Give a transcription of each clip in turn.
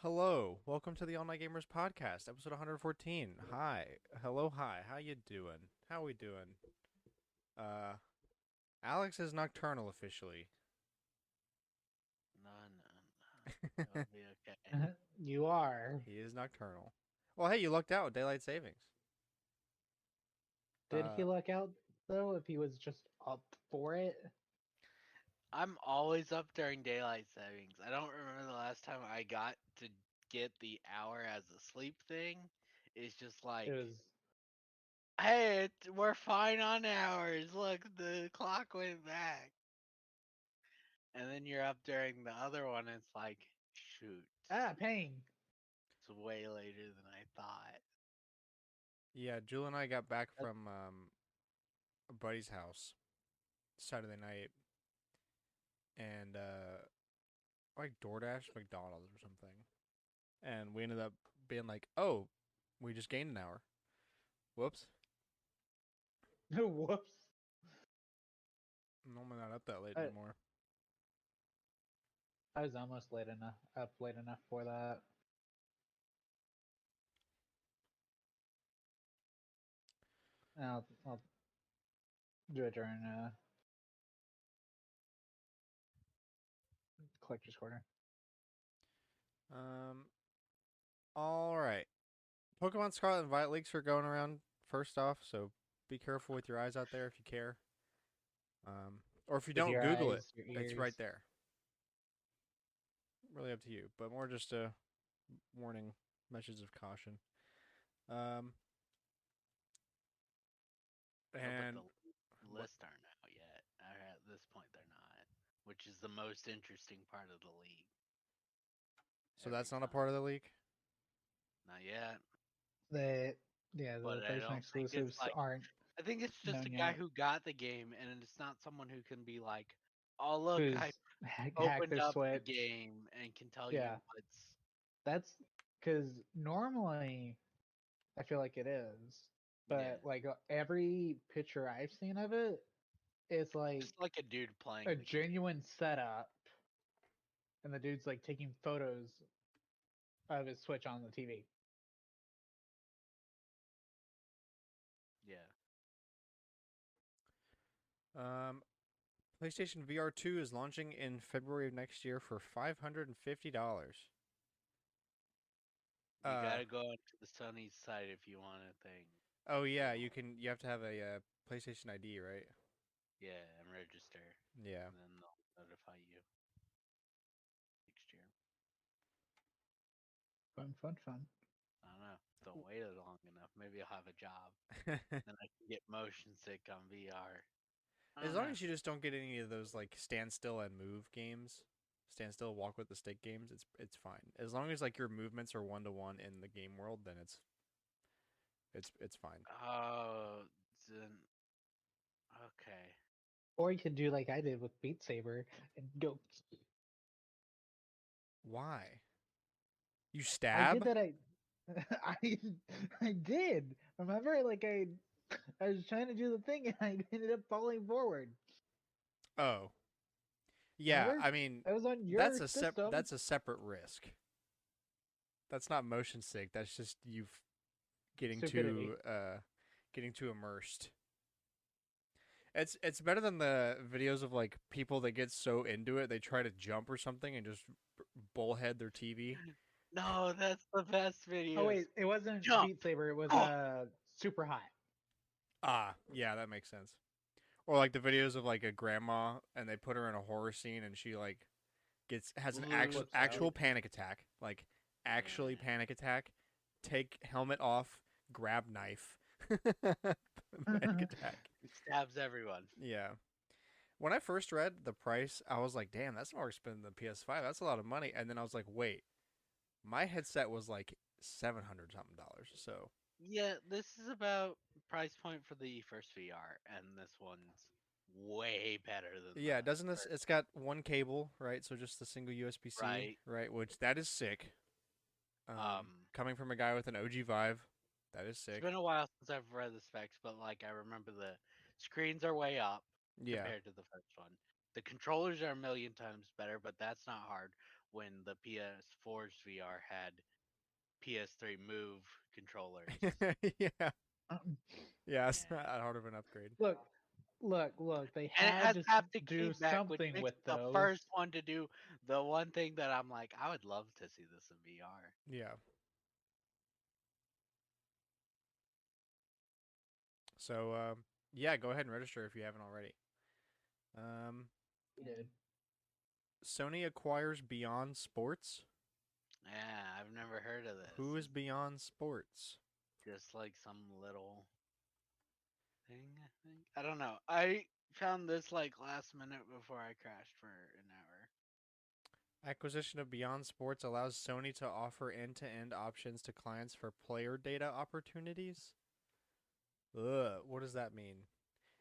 Hello, welcome to the All Night Gamers podcast, episode 114. Hi, hello, hi. How you doing? How we doing? Uh, Alex is nocturnal officially. No, no, no. It'll be okay. You are. He is nocturnal. Well, hey, you lucked out with daylight savings. Did he luck out though? If he was just up for it? I'm always up during daylight savings. I don't remember the last time I got to get the hour as a sleep thing. It's just like, It was. hey, we're fine on hours. Look, the clock went back. And then you're up during the other one. And it's like, shoot, Pain. it's way later than I thought. Yeah, Jewel and I got back Uh, from a buddy's house Saturday night, and like DoorDash, McDonald's or something, and we ended up being like, oh, we just gained an hour. Whoops. Whoops. I'm normally not up that late I- anymore. I was almost up late enough for that. I'll do it during collector's corner. All right. Pokemon Scarlet and Violet leaks are going around first off, so be careful with your eyes out there if you care. Or if you With don't, your Google eyes, it. your It's right ears. there. Really up to you, but more just a warning, message of caution. Um, No, and but the lists aren't out yet. At this point, they're not. Which is the most interesting part of the league. so Every that's not a time. part of the leak. Not yet. The But I PlayStation don't think it's exclusives like. aren't I think it's just a known guy yet. who got the game, and it's not someone who can be like, "Oh, look, Who's I hacked opened their up the Switch? game and can tell you Yeah, what's." that's because normally I feel like it is, Yeah, but like every picture I've seen of it, it's like just like a dude playing a the game. genuine setup, and the dude's like taking photos of his Switch on the TV. Yeah, Um, PlayStation VR2 is launching in February of next year for $550. you gotta go onto the Sony site if you want a thing. Oh yeah, you can. You have to have a PlayStation ID, right? Yeah, and register, Yeah. and then they'll notify you next year. Fun. I don't know. Don't wait long enough. Maybe I'll have a job. Then I can get motion sick on VR. I As don't long know. as you just don't get any of those like stand still and move games, stand still, walk with the stick games, it's fine. As long as like your movements are 1-to-1 in the game world, then it's fine. Oh, then okay. Or you could do like I did with Beat Saber and go. Why? You I did stab? that. I I did. Remember, I was trying to do the thing and I ended up falling forward. Oh. Yeah, Remember? I mean, That was on your system. that's a separate risk. That's not motion sick. That's just you getting Stupidity. getting too immersed. It's better than the videos of like people that get so into it they try to jump or something and just bullhead their TV. No, that's the best Oh videos. wait, it wasn't Jump. Beat Saber. It was Oh, Super Hot. Ah, yeah, that makes sense. Or like the videos of like a grandma and they put her in a horror scene and she like has an actual Flips out. panic attack, like actually yeah. panic attack. Take helmet off, grab knife, panic attack. He stabs everyone. Yeah. When I first read the price, I was like, "Damn, that's more expensive than the PS5. That's a lot of money." And then I was like, "Wait, my headset was like $700 something dollars." So Yeah, this is about price point for the first VR, and this one's way better than yeah, the doesn't this? first. It's got one cable, right? So just the single USB C, Right. right? Which that is sick. Um, Coming from a guy with an OG Vive, that is it's sick. been a while since I've read the specs, but like I remember the screens are way up. Yeah. compared to the first one. The controllers are a million times better, but that's not hard when the PS4's VR had PS3 Move controllers. Yeah. Um, Yeah, it's not Yeah. that hard of an upgrade. look, look. They And it had has to haptic do feedback, which something makes with it the those. first one to do the one thing that I'm like, I would love to see this in VR. Yeah. So, yeah, go ahead and register if you haven't already. Um, He did. Sony acquires Beyond Sports. Yeah, I've never heard of Who this. is Beyond Sports? Just like some little thing, I think. I don't know. I found this like last minute before I crashed for an hour. Acquisition of Beyond Sports allows Sony to offer end-to-end options to clients for player data opportunities. Ugh, what does that mean?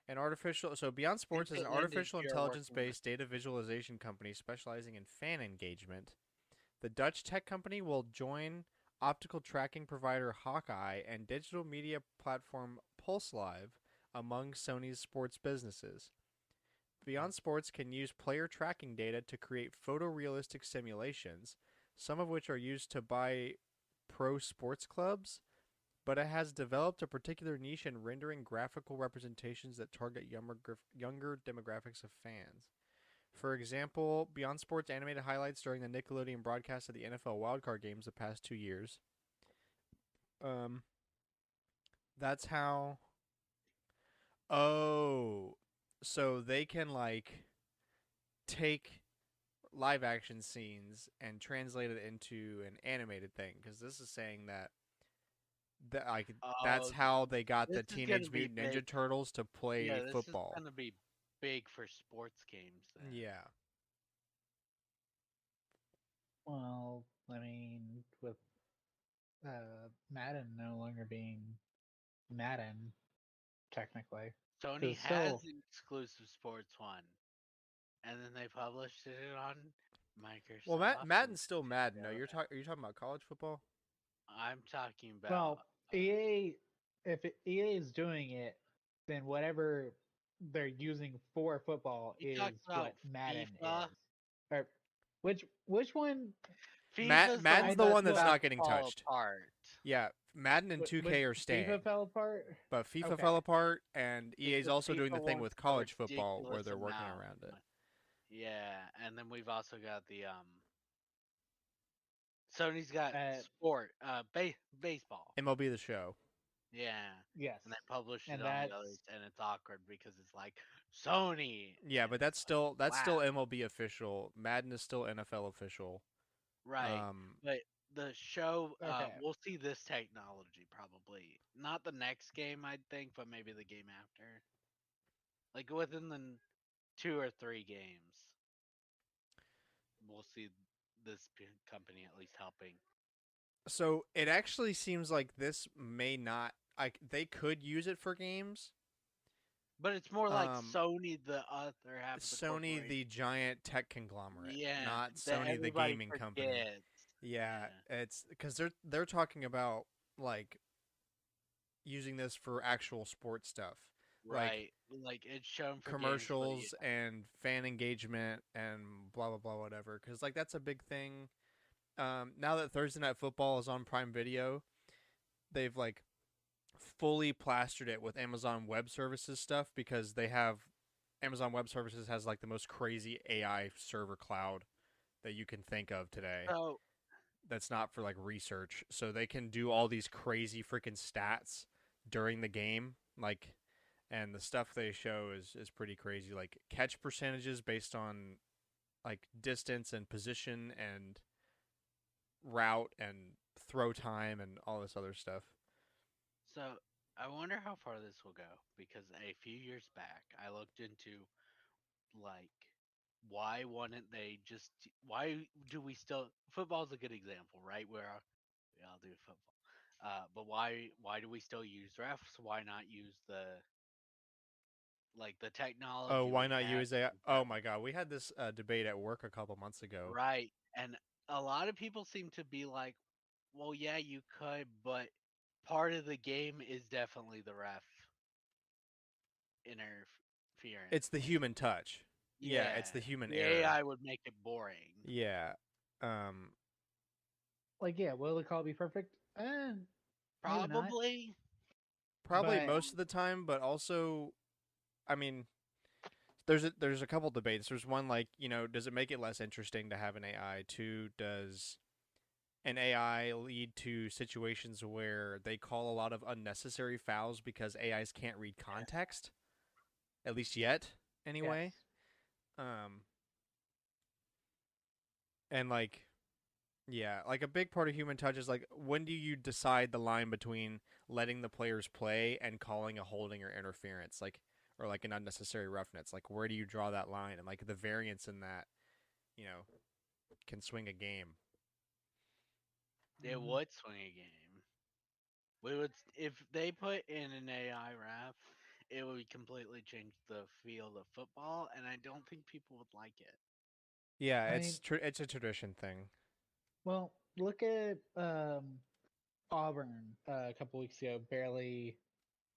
Beyond End Sports is to an end if artificial you're working with. intelligence-based data visualization company specializing in fan engagement. The Dutch tech company will join optical tracking provider Hawkeye and digital media platform Pulse Live among Sony's sports businesses. Beyond Sports can use player tracking data to create photorealistic simulations, some of which are used to buy pro sports clubs, but it has developed a particular niche in rendering graphical representations that target younger demographics of fans. For example, Beyond Sports animated highlights during the Nickelodeon broadcast of the NFL wildcard games the past 2 years. Um, that's how. Oh, so they can like take live action scenes and translate it into an animated thing because this is saying that like that's Oh, how they got this the is gonna Teenage be Mutant big. Ninja Turtles to play Yeah, this is football. gonna be big for sports games then. Yeah. Well, I mean, with Madden no longer being Madden, technically, Sony because has still, an exclusive sports one, and then they published it on Well, Microsoft. And Madden's still Madden. No, Nintendo. are you talking about college football? I'm talking about. well, EA, if EA is doing it, then whatever they're using for football You is talked about what Madden FIFA. is. Or which one? FIFA's the Madden's I one the that's one look that's about not to getting fall touched. apart. Yeah, Madden and which 2K are staying, FIFA fell apart. but FIFA Okay. fell apart, and EA's Because also doing FIFA the thing wants with a college football where ridiculous they're working amount. around it. Yeah, and then we've also got the Sony's got Uh, sport, baseball. MLB The Show. Yeah, yes, and they published it and on the that's others, and it's awkward because it's like Sony, Yeah, and but it's like that's wow, still MLB official. Madden is still NFL official. right? Um, But the show, okay. we'll see this technology probably not the next game, I think, but maybe the game after, like within the 2 or 3 games, we'll see this company at least helping. so it actually seems like this may not like they could use it for games. But it's more like Um, Sony, the other half of the Sony, corporation. the giant tech conglomerate, Yeah, not that Sony, the everybody gaming company. forgets. Yeah, Yeah, it's because they're talking about like using this for actual sports stuff, like right. Like it's shown for games, but yeah, commercials and fan engagement and blah blah blah whatever. Because like that's a big thing. Now that Thursday Night Football is on Prime Video, they've like fully plastered it with Amazon Web Services stuff because they have Amazon Web Services has like the most crazy AI server cloud that you can think of today. so That's not for like research. So they can do all these crazy freaking stats during the game, like, and the stuff they show is pretty crazy. Like catch percentages based on like distance and position and route and throw time and all this other stuff. so I wonder how far this will go because a few years back I looked into like why do we still football's a good example, right? Where we all do football. But why do we still use refs? Why not use the Oh, technology why we not had use AI? with Oh refs? my god, we had this debate at work a couple months ago. Right. And a lot of people seem to be like, well, yeah, you could, but part of the game is definitely the ref inter It's the human touch. Yeah, it's the human the error. AI would make it boring. Yeah. Like, yeah, will the call be perfect? Maybe not. Probably. Probably But most of the time, but also, I mean, there's a couple debates. There's one like, does it make it less interesting to have an AI? Two, does an AI lead to situations where they call a lot of unnecessary fouls because AIs can't read context? At least yet, anyway. yes. And like, yeah, like a big part of human touch is like, when do you decide the line between letting the players play and calling a holding or interference, like, or like an unnecessary roughness? Like, where do you draw that line? And like the variance in that, you know, can swing a game. It would swing a game. We would if they put in an AI ref, it would completely change the field of football, and I don't think people would like it. Yeah, I mean, it's a tradition thing. well, look at Auburn a couple weeks ago, barely,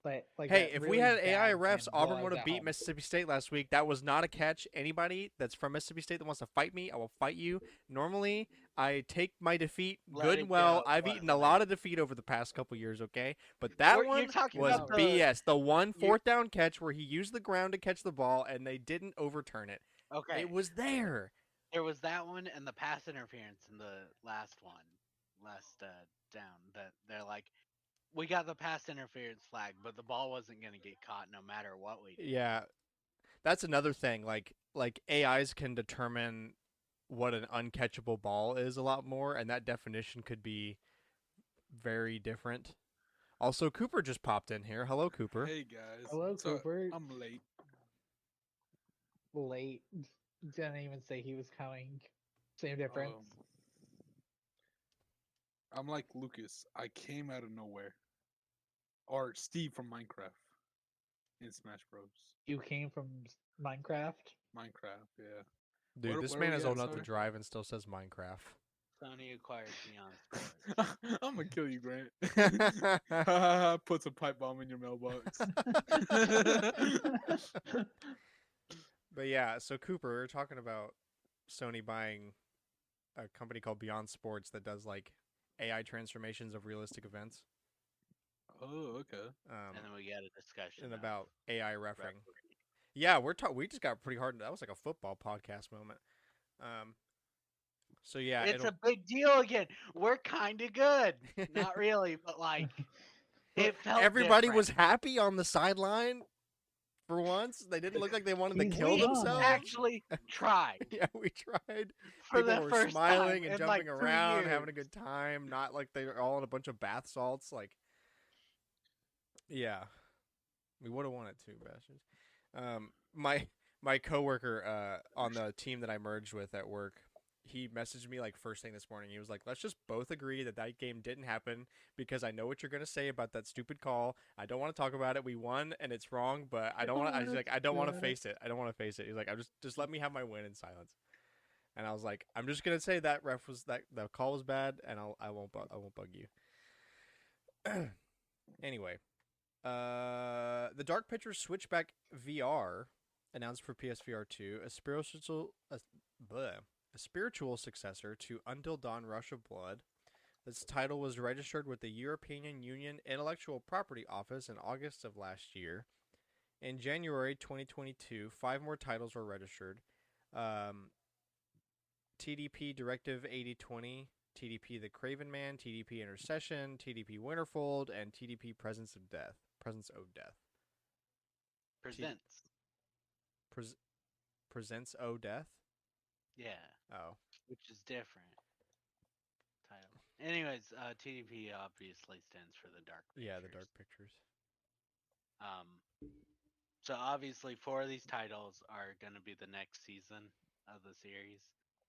but like Hey, that if we really had AI bad refs, win while Auburn I would was have at beat home. Mississippi State last week. That was not a catch. Anybody that's from Mississippi State that wants to fight me, I will fight you. Normally, I take my defeat Let good and it go. well. I've eaten a Let lot of defeat over the past couple years, okay? But that You're one talking was about No. BS. The one you fourth down catch where he used the ground to catch the ball and they didn't overturn it. okay. It was there. There was that one and the pass interference in the last one, last down. That they're like, we got the pass interference flag, but the ball wasn't gonna get caught no matter what we did. Yeah, that's another thing. Like AIs can determine what an uncatchable ball is a lot more, and that definition could be very different. Also, Cooper just popped in here. Hello, Cooper. Hey guys. Hello, So Cooper. I'm late. Late. Didn't even say he was coming. Same difference. I'm like Lucas. I came out of nowhere. Or Steve from Minecraft in Smash Bros. You came from Minecraft. Minecraft, yeah. Dude, this where man we is at, old enough to sorry? drive and still says Minecraft. Sony acquired Beyond Sports. I'm gonna kill you, Grant. Puts a pipe bomb in your mailbox. But yeah, so Cooper, we were talking about Sony buying a company called Beyond Sports that does like AI transformations of realistic events. Oh, okay. And then we got a discussion And of about AI refing. referee. Yeah, we just got pretty hard. That was like a football podcast moment. So yeah, It's a big deal again. We're kind of good. Not really, but like it felt everybody different. was happy on the sideline for once. They didn't look like they wanted to He's kill We young. themselves. actually tried Yeah, we tried. for People the were first smiling time and in like jumping 2 around, years. having a good time. Not like they were all in a bunch of bath salts. Like, yeah, we would have wanted to, bastards. My coworker on the team that I merged with at work, he messaged me like first thing this morning. He was like, "Let's just both agree that that game didn't happen because I know what you're gonna say about that stupid call. I don't want to talk about it. We won and it's wrong, but I don't want to. He's like, I don't want to face it. I don't want to face it. He's like, I just let me have my win in silence." And I was like, I'm just gonna say that ref was that the call was bad, and I won't bug you. Anyway, the Dark Pictures Switchback VR announced for PSVR2 a spiritual successor to Until Dawn: Rush of Blood. This title was registered with the European Union Intellectual Property Office in August of last year. In January 2022, 5 more titles were registered. TDP Directive 8020, TDP The Craven Man, TDP Intercession, TDP Winterfold, and TDP Presence of Death. Presents. Presents O Death? Yeah. Oh. Which is different. Title. Anyways, TDP obviously stands for the Dark Pictures. Yeah, the Dark Pictures. So obviously 4 of these titles are going to be the next season of the series.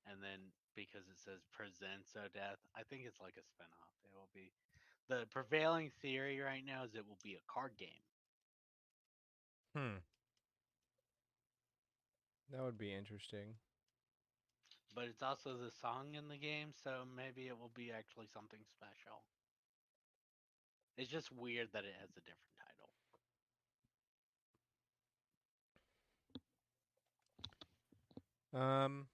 And then because it says Presents O Death, I think it's like a spinoff. It will be the prevailing theory right now is it will be a card game. That would be interesting. But it's also the song in the game, so maybe it will be actually something special. It's just weird that it has a different title. Um,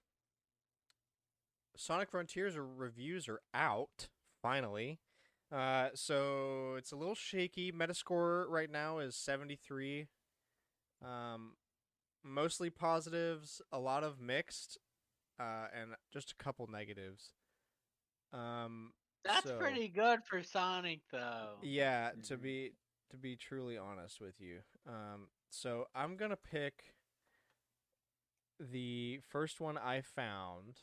Sonic Frontiers reviews are out finally. So it's a little shaky. Metascore right now is 73. Um, mostly positives, a lot of mixed, and just a couple negatives. Um, That's so pretty good for Sonic, though. yeah, to Mhm. be truly honest with you. So I'm gonna pick the first one I found,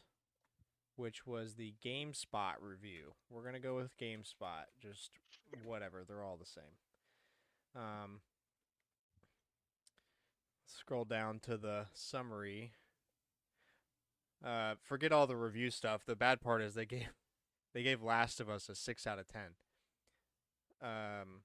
which was the GameSpot review. We're gonna go with GameSpot. Just whatever, they're all the same. Um, scroll down to the summary. Forget all the review stuff. The bad part is they gave Last of Us a 6 out of 10. Um,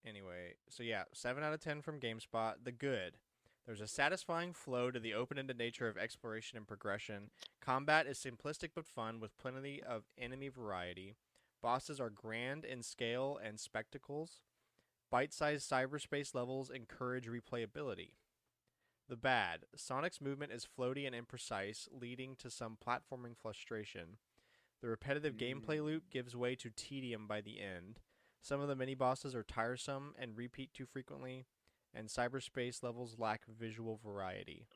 anyway, so yeah, 7 out of 10 from GameSpot. The good. There's a satisfying flow to the open-ended nature of exploration and progression. Combat is simplistic but fun, with plenty of enemy variety. Bosses are grand in scale and spectacles. Bite-sized cyberspace levels encourage replayability. The bad. Sonic's movement is floaty and imprecise, leading to some platforming frustration. The repetitive gameplay loop gives way to tedium by the end. Some of the mini-bosses are tiresome and repeat too frequently, and cyberspace levels lack visual variety.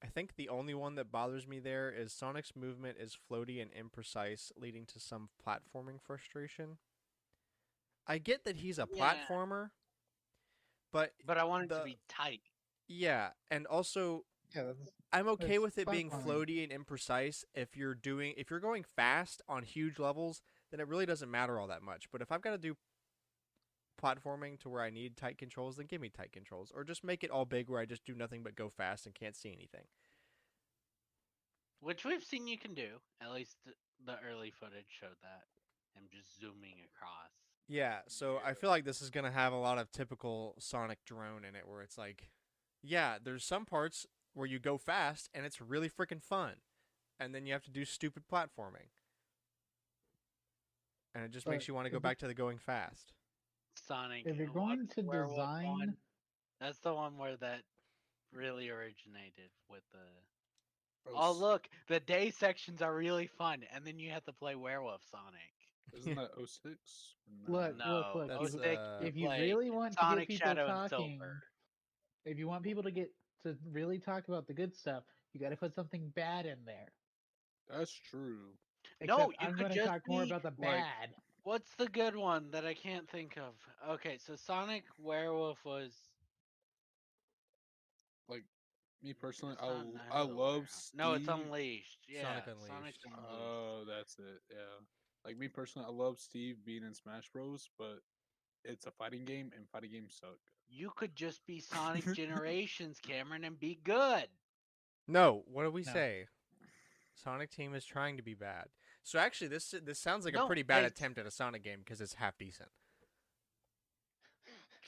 I think the only one that bothers me there is Sonic's movement is floaty and imprecise, leading to some platforming frustration. I get that he's a Yeah, platformer, but but I want it to the be tight. yeah, and also Yeah, I'm okay that's with it being platforming. floaty and imprecise if you're going fast on huge levels, then it really doesn't matter all that much. But if I've got to do platforming to where I need tight controls, then give me tight controls, or just make it all big where I just do nothing but go fast and can't see anything. Which we've seen you can do. At least the early footage showed that. Him just zooming across. Yeah, so I feel like this is gonna have a lot of typical Sonic drone in it, where it's like, yeah, there's some parts where you go fast and it's really freaking fun, and then you have to do stupid platforming, and it just makes But you want to go back to the going fast. Sonic if you're Walking going to Werewolf design, one. That's the one where that really originated with the. Oh, Oh look, the day sections are really fun, and then you have to play Werewolf Sonic. isn't that 06? look, No. look, No, look. That's you If you play really want to get Sonic people Shadow and talking, Silver. if you want people to get to really talk about the good stuff, you got to put something bad in there. That's true. No, Except you I'm could going to just talk more be. about the Like, bad. What's the good one that I can't think of? Okay, so Sonic Werewolf was. like me personally, It's not I Nintendo love Warehouse. No, it's Steve. Unleashed. Yeah, Sonic Sonic Unleashed. Unleashed. Oh, that's it. Yeah. Like me personally, I love Steve being in Smash Bros, but it's a fighting game, and fighting games suck. You could just be Sonic Generations, Cameron, and be good. No, what do we No. say? Sonic Team is trying to be bad. So actually, this sounds like a No, pretty bad attempt at a Sonic game because it's half decent.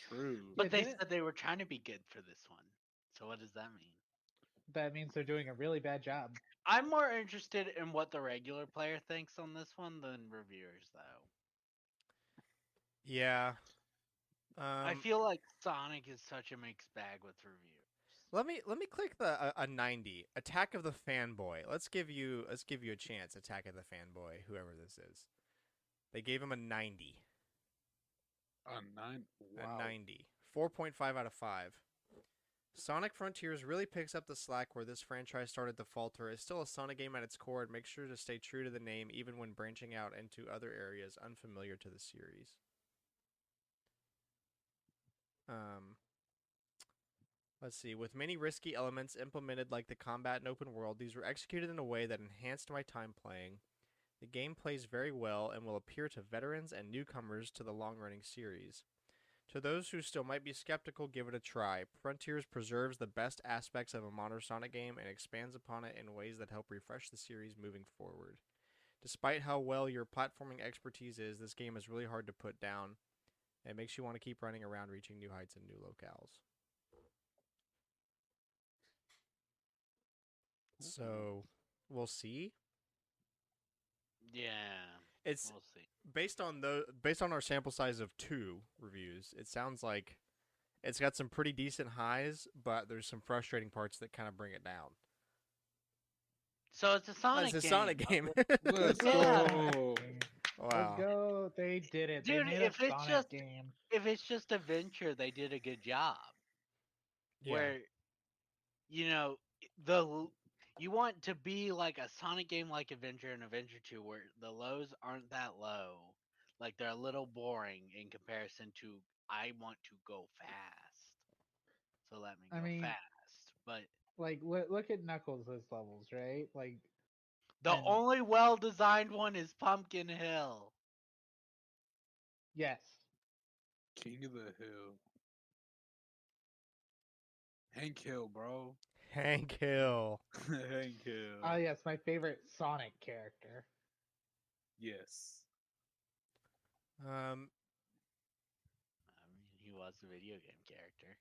True. Yeah, but they didn't said they were trying to be good for this one. So what does that mean? that means they're doing a really bad job. I'm more interested in what the regular player thinks on this one than reviewers, though. Yeah. I feel like Sonic is such a mixed bag with reviewers. Let me click the a 90 Attack of the Fanboy. Let's give you a chance. Attack of the Fanboy, whoever this is. They gave him a 90. A 9. A Wow. 90. 4.5 out of 5. Sonic Frontiers really picks up the slack where this franchise started to falter. It's still a Sonic game at its core and makes sure to stay true to the name even when branching out into other areas unfamiliar to the series. Um, let's see. With many risky elements implemented like the combat and open world, these were executed in a way that enhanced my time playing. The game plays very well and will appeal to veterans and newcomers to the long-running series. To those who still might be skeptical, give it a try. Frontiers preserves the best aspects of a modern Sonic game and expands upon it in ways that help refresh the series moving forward. Despite how well your platforming expertise is, this game is really hard to put down. It makes you want to keep running around, reaching new heights and new locales. So, we'll see. Yeah, It's we'll see. based on our sample size of 2 reviews. It sounds like It's got some pretty decent highs, but there's some frustrating parts that kind of bring it down. So it's a Sonic It's a game. Sonic game. Let's Yeah. go. Let's Wow. go. They did it. They Dude, made if a it's Sonic just game. if it's just adventure, they did a good job. Yeah. Where you know the you want to be like a Sonic game like Adventure and Adventure 2 where the lows aren't that low. Like they're a little boring in comparison to I want to go fast. So let me I go mean, fast. But like look at Knuckles' levels, right? Like, the and only well designed one is Pumpkin Hill. yes, King of the Hill. Hank Hill, bro. Hank Hill. Hank Hill. oh yes, my favorite Sonic character. Yes. Um. I mean, he was a video game character.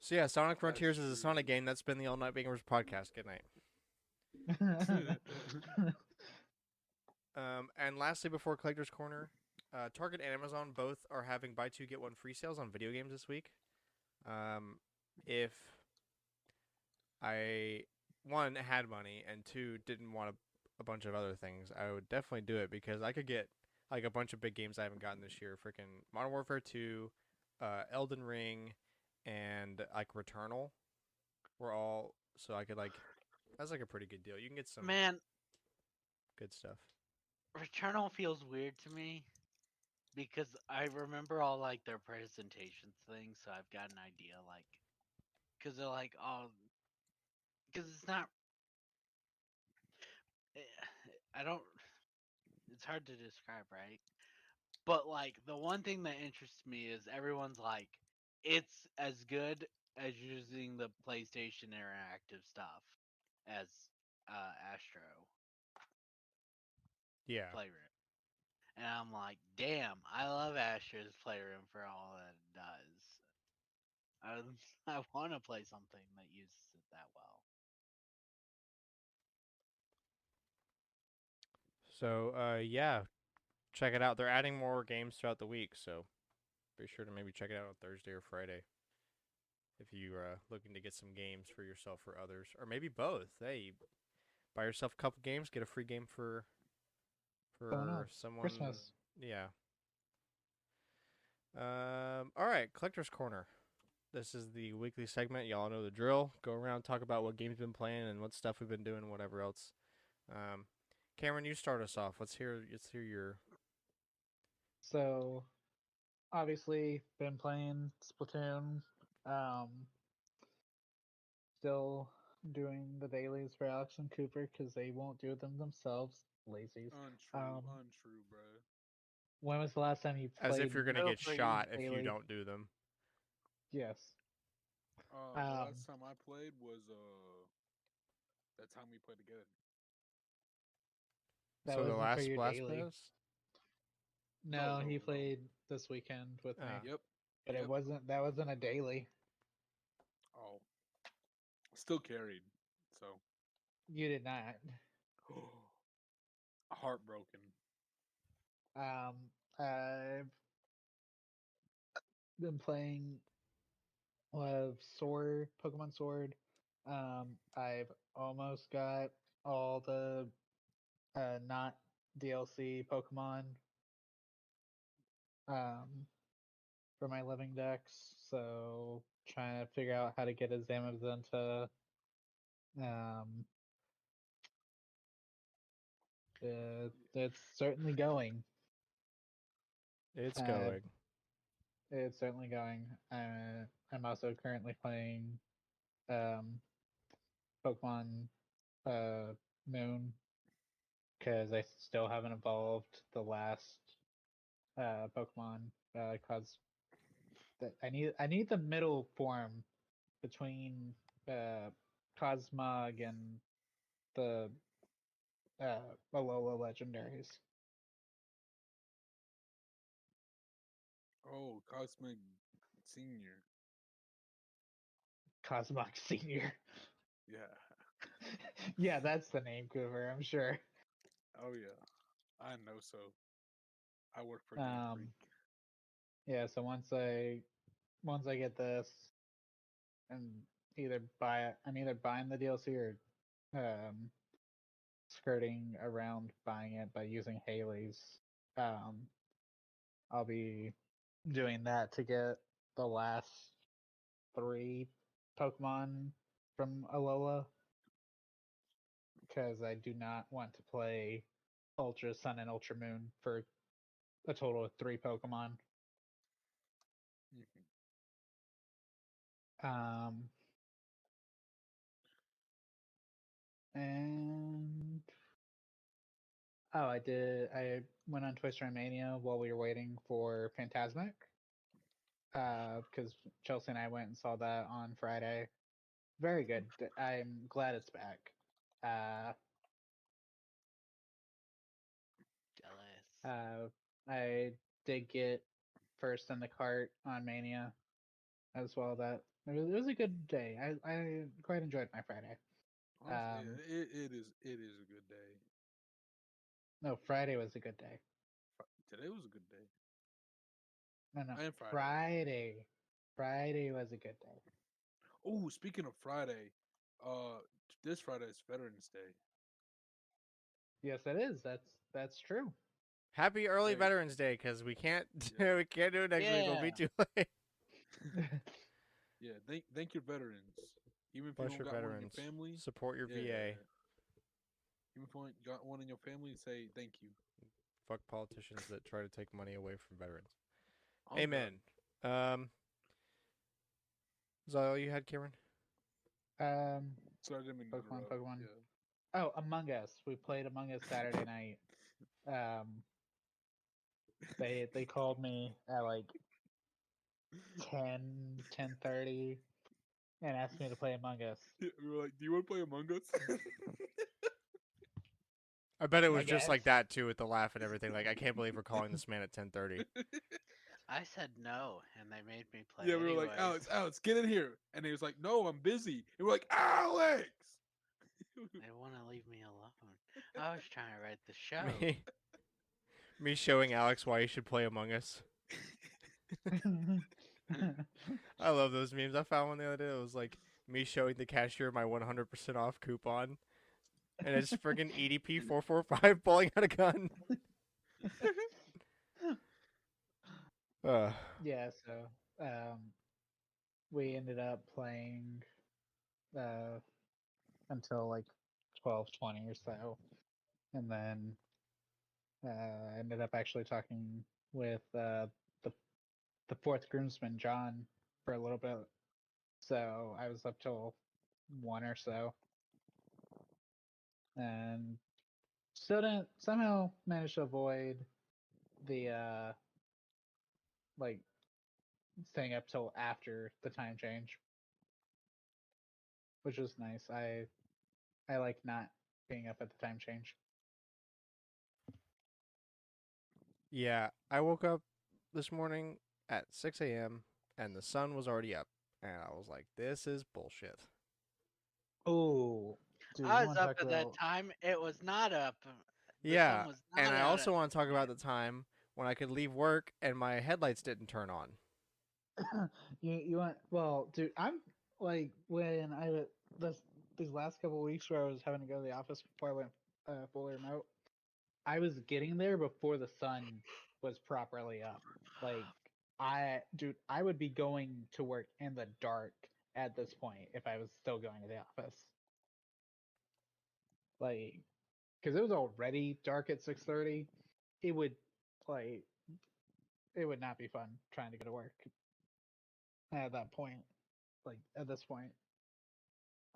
So yeah, Sonic That's Frontiers is a true. Sonic game. That's been the All Night Gamers podcast. Good night. And lastly, before Collector's Corner, Target and Amazon both are having buy two get one free sales on video games this week. If I one had money and two didn't want a bunch of other things, I would definitely do it because I could get like a bunch of big games I haven't gotten this year. Freaking Modern Warfare 2, Elden Ring, and like Returnal were all so I could like that's like a pretty good deal. You can get some Man, good stuff. Returnal feels weird to me because I remember all like their presentations things, so I've got an idea like because they're like, oh, because it's not. I don't. It's hard to describe, right? But like the one thing that interests me is everyone's like, it's as good as using the PlayStation Interactive stuff as Astro Yeah. Playroom, and I'm like, damn, I love Astro's Playroom for all that it does. I want to play something that uses it that well. So yeah, check it out. They're adding more games throughout the week, so be sure to maybe check it out on Thursday or Friday if you're looking to get some games for yourself or others, or maybe both. Hey, buy yourself a couple games, get a free game Someone for else. someone. Christmas. Yeah. All right, Collector's Corner. This is the weekly segment. Y'all know the drill. Go around, talk about what games been playing and what stuff we've been doing, and whatever else. Cameron, you start us off. Let's hear your. So obviously been playing Splatoon. Um, still doing the dailies for Alex and Cooper because they won't do them themselves. Lazies. Untrue. Untrue, bro. When was the last time you As played? if you're gonna Feel get free. shot if you Daily? don't do them. Yes. The Um, last time I played was that time we played together. that So the wasn't for last your Blast daily. Pass? No, No, he no. played this weekend with me, Ah. Yep. but Yep. it wasn't. That wasn't a daily. Oh, still carried. So You did not. heartbroken. I've been playing Sword, Pokemon Sword. I've almost got all the not DLC Pokemon um for my living decks. So trying to figure out how to get a Zamazenta. Um, it's certainly going. It's Uh, going. it's certainly going. I'm also currently playing um Pokemon Moon because I still haven't evolved the last Pokemon. Cause I need the middle form between Cosmog and the Alola legendaries. Oh, Cosmic Senior. Cosmog Senior. Yeah. Yeah, that's the name, Cooper. I'm sure. Oh yeah. I know so. I work for Game Freak. Yeah. So once I once I get this and I'm either buying the DLC or um, skirting around buying it by using Haley's. Um, I'll be doing that to get the last 3 Pokemon from Alola because I do not want to play Ultra Sun and Ultra Moon for a total of 3 Pokemon. Mhm. Um, and I went on Toy Story Mania while we were waiting for Fantasmic. Because Chelsea and I went and saw that on Friday. Very good. I'm glad it's back. Uh, Jealous. I did get first in the cart on Mania as well. That it was a good day. I quite enjoyed my Friday. Honestly, yeah, it is a good day. No, Friday was a good day. Today was a good day. No, And Friday. Friday was a good day. Oh, speaking of Friday, this Friday is Veterans Day. Yes, it is. That's true. Happy early Hey, Veterans Day, because we can't Yeah. we can't do it next week. It'll be Yeah. too late. Yeah, thank your veterans. Even if you Bless don't your got one in veterans. your family, Support your yeah. VA. Even if you got one in your family, say thank you. Fuck politicians that try to take money away from veterans. I'm Amen. Is that all you had, Cameron? um, So I didn't mean to interrupt. Pokemon. Yeah. Oh, Among Us. We played Among Us Saturday night. They called me at like 10:30 and asked me to play Among Us. We were like, "Do you want to play Among Us?" I bet it I was just like guess. that too, with the laugh and everything. Like, I can't believe we're calling this man at 10:30. I said no, and they made me play Yeah, we were like, anyways. Alex, get in here," and he was like, "No, I'm busy." And we're like, "Alex." They want to leave me alone. I was trying to write the show. me, me showing Alex why he should play Among Us. I love those memes. I found one the other day. It was like me showing the cashier my 100% off coupon, and it's friggin' EDP 445 pulling out a gun. Uh, Yeah, so we ended up playing uh until like 12:20 or so. And then ended up actually talking with the the fourth groomsman, John, for a little bit. So I was up till 1 or so, and still didn't somehow manage to avoid the like staying up till after the time change, which was nice. I like not being up at the time change. yeah, I woke up this morning at 6 a.m. and the sun was already up, and I was like, "This is bullshit." Oh, dude, you I was want to up talk at that about? time. It was not up. The sun Yeah, was and not I out also at want this to talk about point. the time when I could leave work and my headlights didn't turn on. You want? Well, dude, I'm like when this these last couple of weeks where I was having to go to the office before I went fully remote. I was getting there before the sun was properly up. Like I would be going to work in the dark at this point if I was still going to the office. Like, because it was already dark at 6:30. It would like it would not be fun trying to go to work at that point. Like at this point.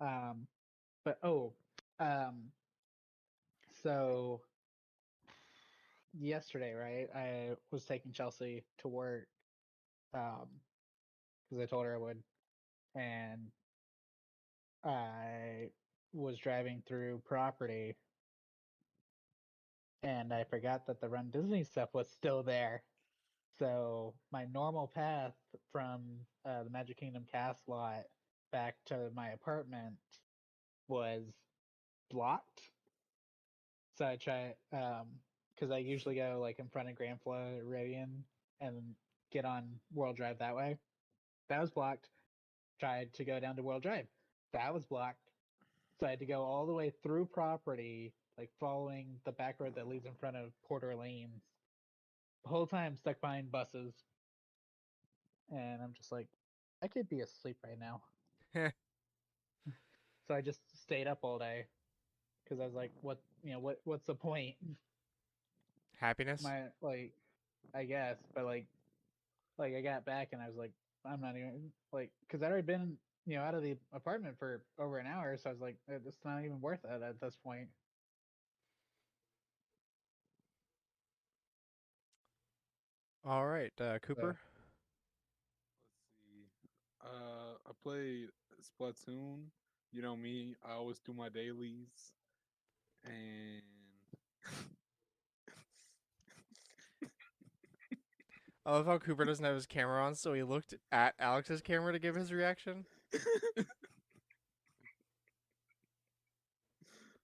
Um, but um, so yesterday, right? I was taking Chelsea to work because I told her I would, and I was driving through property and I forgot that the Run Disney stuff was still there. So my normal path from the Magic Kingdom cast lot back to my apartment was blocked. So I try because I usually go like in front of Grand Floridian and get on World Drive that way. That was blocked. Tried to go down to World Drive. That was blocked. So I had to go all the way through property, like following the back road that leads in front of Porter Lanes. The whole time stuck behind buses. And I'm just like, I could be asleep right now. So I just stayed up all day because I was like, what's the point? Happiness. I guess, but I got back and I was like, I'm not even because I'd already been out of the apartment for over an hour, so I was like, it's not even worth it at this point. All right, Cooper. Let's see. I play Splatoon. You know me. I always do my dailies, and I love how Cooper doesn't have his camera on, so he looked at Alex's camera to give his reaction.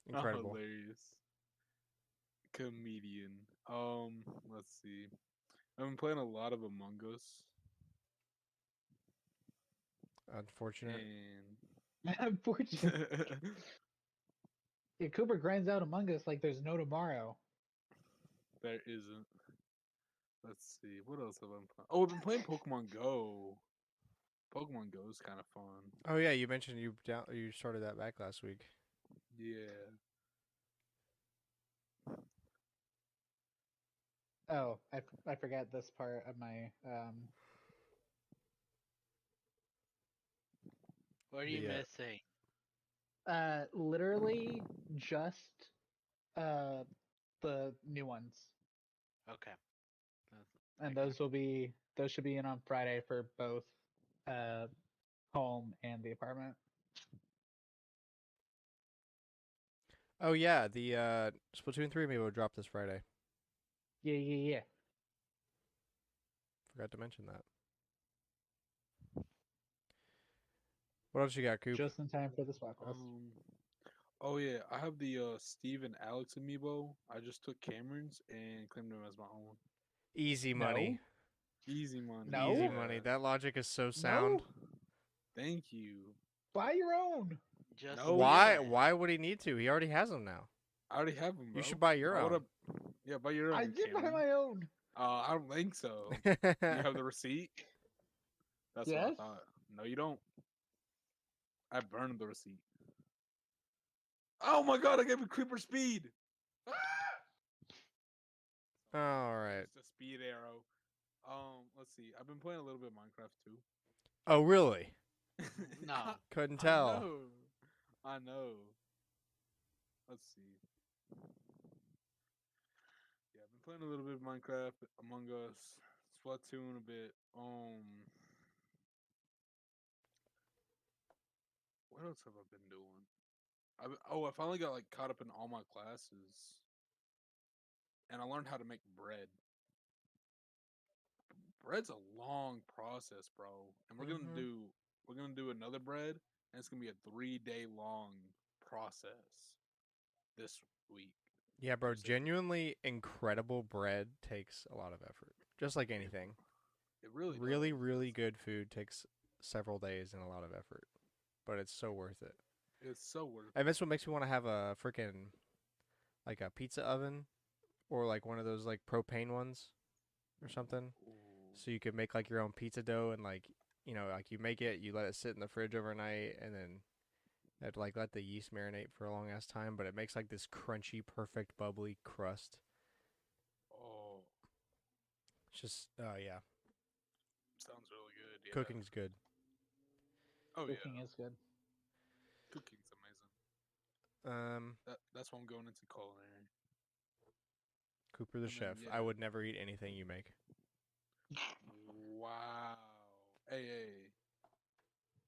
Incredible. hilarious comedian. Let's see. I've been playing a lot of Among Us, Unfortunate. Unfortunately, and yeah, Cooper grinds out Among Us like there's no tomorrow. there isn't. Let's see. What else have I been playing? Oh, I've been playing Pokemon Go. Pokemon Go is kind of fun. Oh yeah, you mentioned you started that back last week. Yeah. Oh, I forgot this part of my What are you Yeah. missing? literally just the new ones. Okay. And Okay. those should be in on Friday for both uh home and the apartment. Oh yeah, the Splatoon 3 maybe will drop this Friday. Yeah. Forgot to mention that. What else you got, Coop? Just in time for the swap quest. Oh yeah, I have the Steve and Alex amiibo. I just took Cameron's and claimed them as my own. Easy money. Easy money. No. Easy yeah. money. That logic is so No, sound. Thank you. buy your own. Just No, Why? yeah. Why would he need to? He already has them now. I already have them, bro. You should buy your Why would own. Yeah, buy your own. I did buy Cameron. my own. I don't think so. You have the receipt? That's what I Yes. thought. No, you don't. I burned the receipt. Oh my god, I gave a creeper speed. Ah! All right. Just a speed arrow. Let's see. I've been playing a little bit of Minecraft too. Oh really? No. Couldn't I tell. know. I know. Let's see. Yeah, I've been playing a little bit of Minecraft, Among Us, Splatoon a bit. What else have I been doing? I finally got like caught up in all my classes, and I learned how to make bread. Bread's a long process, bro, and Mhm. we're gonna do another bread, and it's gonna be a 3 day long process this week. Yeah, bro. I'm saving. Genuinely incredible bread takes a lot of effort. Just like anything. It really Really, does. really good food takes several days and a lot of effort, but it's so worth it. It's so worth And that's what makes me want to have a freaking like a pizza oven or like one of those like propane ones or something, it. Ooh. so you could make like your own pizza dough and like like you make it, you let it sit in the fridge overnight, and then you have to like let the yeast marinate for a long ass time, but it makes like this crunchy, perfect, bubbly crust. Oh, It's just yeah, sounds really good. Yeah. cooking's good. Oh Cooking yeah, is good. cooking's amazing. Um, That's why I'm going into culinary. Cooper the And then, chef. yeah. I would never eat anything you make. Wow. Hey.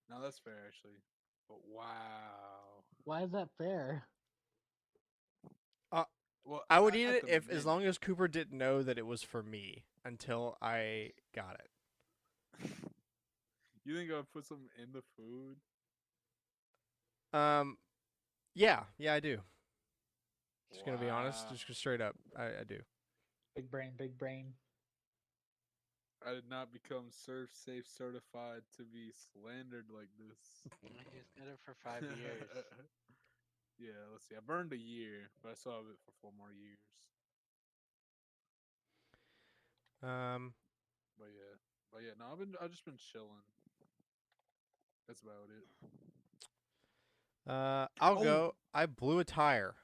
Now that's fair actually. But wow. Why is that fair? Well, I would eat at it the if as long minute. as Cooper didn't know that it was for me until I got it. You think I would put something in the food? Yeah, I do. Just gonna be honest, Wow. just straight up, I do. Big brain, big brain. I did not become surf safe certified to be slandered like this. He's got it for 5 years. Yeah, let's see. I burned a year, but I still have it for 4 more years. But yeah, no, I've just been chilling. That's about it. I'll Oh. go. I blew a tire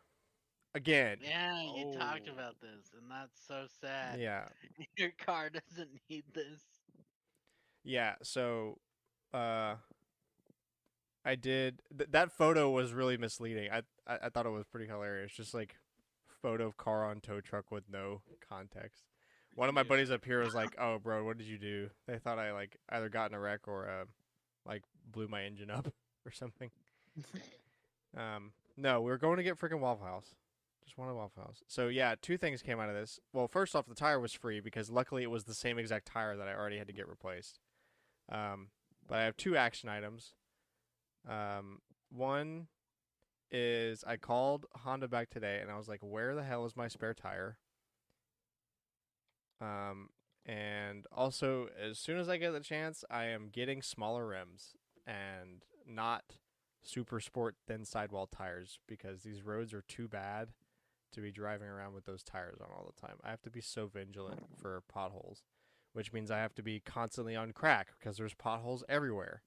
again. Yeah, you talked Oh. about this, and that's so sad. Yeah, Your car doesn't need this. yeah. So, I did. That photo was really misleading. I thought it was pretty hilarious. Just like photo of car on tow truck with no context. One of my Yeah. buddies up here was like, "Oh, bro, what did you do?" They thought I like either got in a wreck or like blew my engine up or something. No, we were going to get freaking Waffle House. Just wanted Waffle House. So yeah, two things came out of this. Well, first off, the tire was free because luckily it was the same exact tire that I already had to get replaced. But I have two action items. One is I called Honda back today and I was like, "Where the hell is my spare tire?" And also as soon as I get the chance, I am getting smaller rims and not super sport thin sidewall tires because these roads are too bad to be driving around with those tires on all the time. I have to be so vigilant for potholes, which means I have to be constantly on crack because there's potholes everywhere.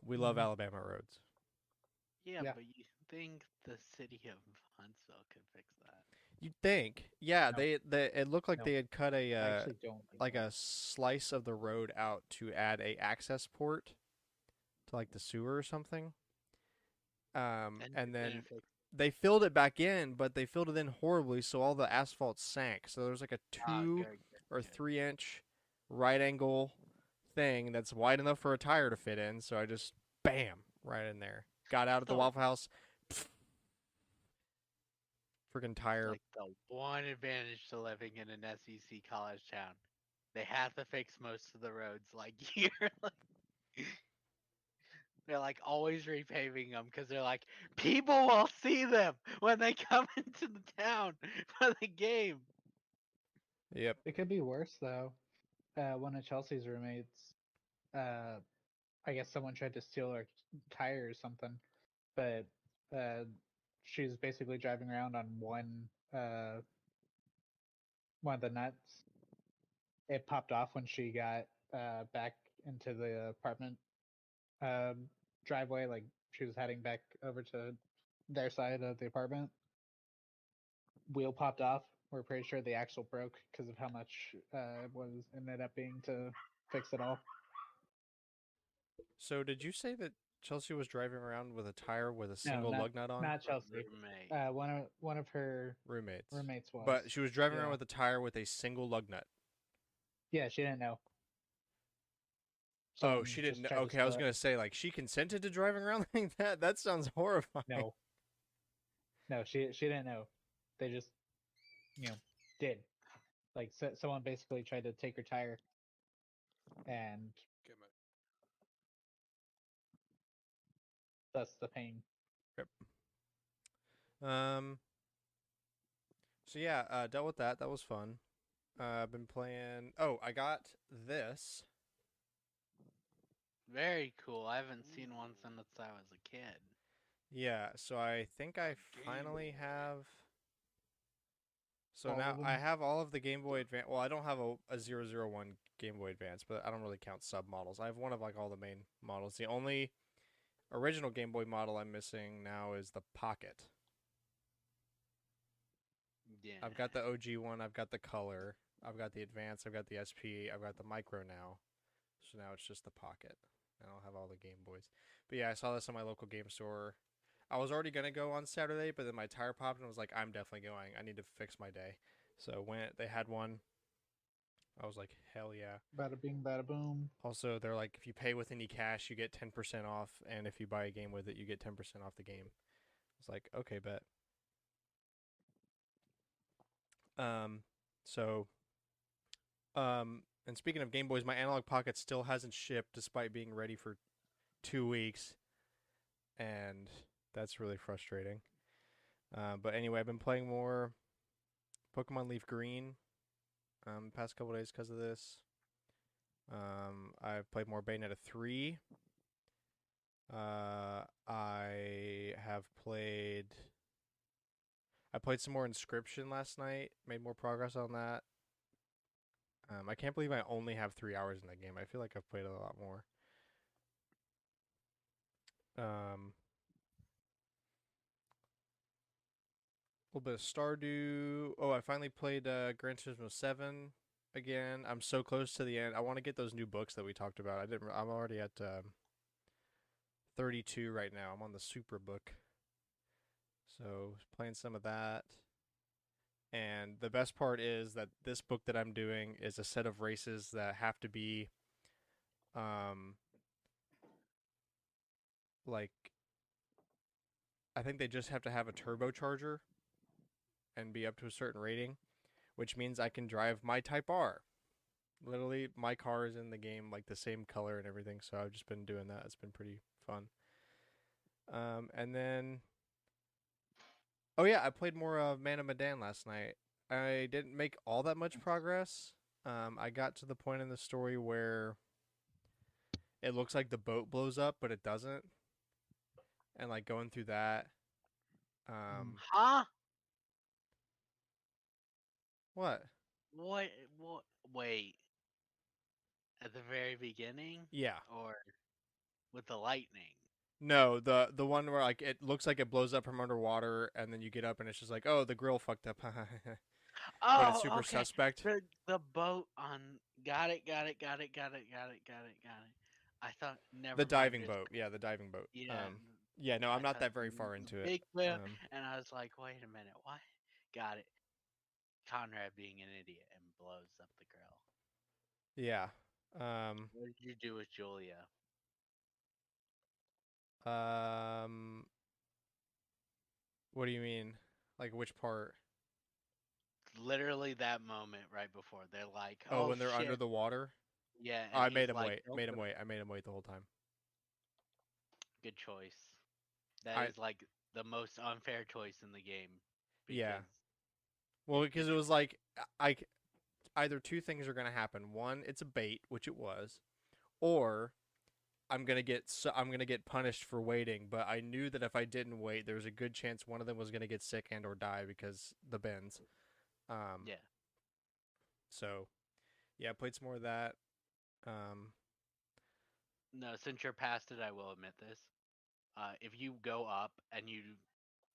We love Alabama roads. Yeah, Yeah. but you think the city of Huntsville could fix that? You'd think, yeah, No. they it looked like No. they had cut a I actually don't think like that. a slice of the road out to add a access port to like the sewer or something. And then didn't fix they filled it back in, but they filled it in horribly, so all the asphalt sank. So there's like a two good, or good. 3 inch right angle thing that's wide enough for a tire to fit in. So I just bam right in there. Got out at the So- Waffle House. Freaking tire. Like the one advantage to living in an SEC college town, they have to fix most of the roads. Like they're like always repaving them because they're like people will see them when they come into the town for the game. Yep. It could be worse though. One of Chelsea's roommates, I guess someone tried to steal her tire or something, but uh, she was basically driving around on one of the nuts. It popped off when she got back into the apartment driveway. Like she was heading back over to their side of the apartment. Wheel popped off. We're pretty sure the axle broke because of how much it was ended up being to fix it all. So did you say that Chelsea was driving around with a tire with a No, single lug nut on? not Chelsea. Roommate. One of her Roommates. roommates was. But she was driving around Yeah. with a tire with a single lug nut. Yeah, she didn't know. Oh, Someone she just didn't. tried to Okay, I was steal it. gonna say like she consented to driving around like that. That sounds horrifying. No. No, she didn't know. They just, did. Like someone basically tried to take her tire, and Get my- that's the pain. Um. So yeah, dealt with that. That was fun. I've been playing. Oh, I got this. Very cool. I haven't seen one since I was a kid. Yeah. So I think I Game finally Boy. have. So All now of I them? have all of the Game Boy Advance. Well, I don't have a 001 Game Boy Advance, but I don't really count sub models. I have one of like all the main models. The only original Game Boy model I'm missing now is the Pocket. Yeah. I've got the OG one. I've got the Color. I've got the Advance. I've got the SP. I've got the Micro now. So now it's just the Pocket. And I'll have all the Game Boys. But yeah, I saw this in my local game store. I was already going to go on Saturday, but then my tire popped and I was like, I'm definitely going. I need to fix my day. So went, they had one. I was like, hell yeah. Bada bing, bada boom. Also, they're like, if you pay with any cash, you get 10% off. And if you buy a game with it, you get 10% off the game. I was like, okay, bet. So, and speaking of Game Boys, my Analog Pocket still hasn't shipped despite being ready for 2 weeks. And that's really frustrating. But anyway, I've been playing more Pokemon Leaf Green. past couple days because of this. I've played more Bayonetta 3. I have played. I played some more Inscription last night. Made more progress on that. I can't believe I only have 3 hours in that game. I feel like I've played a lot more. A little bit of Stardew. Oh, I finally played Gran Turismo 7 again. I'm so close to the end. I want to get those new books that we talked about. I'm already at 32 right now. I'm on the super book. So playing some of that. And the best part is that this book that I'm doing is a set of races that have to be like I think they just have to have a turbocharger and be up to a certain rating, which means I can drive my Type R. Literally, my car is in the game like the same color and everything, so I've just been doing that. It's been pretty fun. And then, oh yeah, I played more of Man of Medan last night. I didn't make all that much progress. I got to the point in the story where it looks like the boat blows up, but it doesn't. And like going through that. Huh? What? What? What? Wait. At the very beginning, Yeah. or with the lightning? No, the one where like it looks like it blows up from underwater, and then you get up and it's just like, oh, the grill fucked up. But it's Oh, super okay. suspect. The boat on. Got it. Got it. Got it. Got it. Got it. Got it. Got it. I thought. Never The mind. diving boat. Yeah, the diving boat. Yeah. Yeah, no, I'm I not thought that very far into it. big whale, and I was like, wait a minute, what? Got it. Conrad being an idiot and blows up the grill. Yeah. What did you do with Julia? What do you mean? Like which part? Literally that moment right before they're like, Oh, oh when they're under shit, the water? yeah, Oh, and I he's made him like, wait. don't Made him put wait. I made him wait the whole time. good choice. That I is like the most unfair choice in the game. Yeah. Because Well, if you because it was like either two things are gonna happen. One, it's a bait, which it was, or I'm gonna get punished for waiting. But I knew that if I didn't wait, there was a good chance one of them was gonna get sick and or die because the bends. yeah, So yeah, I played some more of that. no, since you're past it, I will admit this. If you go up and you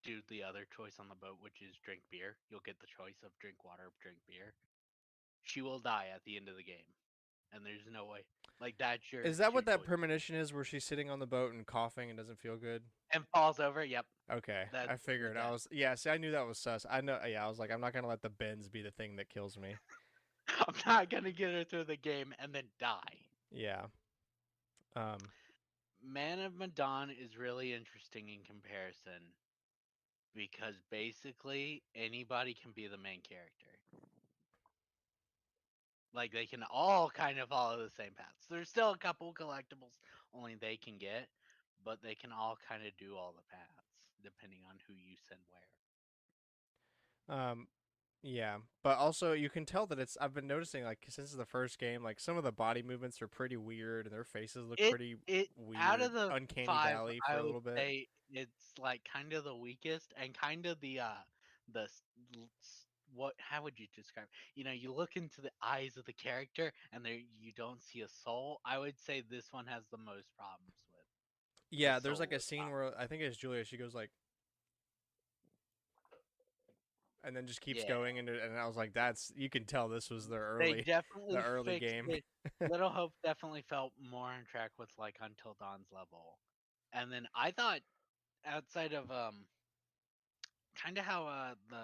do the other choice on the boat, which is drink beer, you'll get the choice of drink water or drink beer. She will die at the end of the game, and there's no way. Like that's your Is that two what that choices. premonition is, where she's sitting on the boat and coughing and doesn't feel good? And falls over. Yep, Okay, that's I figured. I was See, I knew that was sus. I know. Yeah, I was like, I'm not gonna let the bends be the thing that kills me. I'm not gonna get her through the game and then die. Yeah. Man of Medan is really interesting in comparison because basically anybody can be the main character. Like they can all kind of follow the same paths. There's still a couple collectibles only they can get, but they can all kind of do all the paths depending on who you send where. Yeah, but also you can tell that it's. I've been noticing like since the first game, like some of the body movements are pretty weird and their faces look pretty It out weird, of the uncanny 5, valley for I a would little bit. say it's like kind of the weakest and kind of the what how would you describe? You look into the eyes of the character and there you don't see a soul. I would say this one has the most problems with Yeah, the there's like a soulless scene where I think it's Julia. She goes like, and then just keeps yeah. going, and I was like, that's you can tell this was They the definitely early fixed game. it. Little Hope definitely felt more on track with like Until Dawn's level. And then I thought outside of kind of how the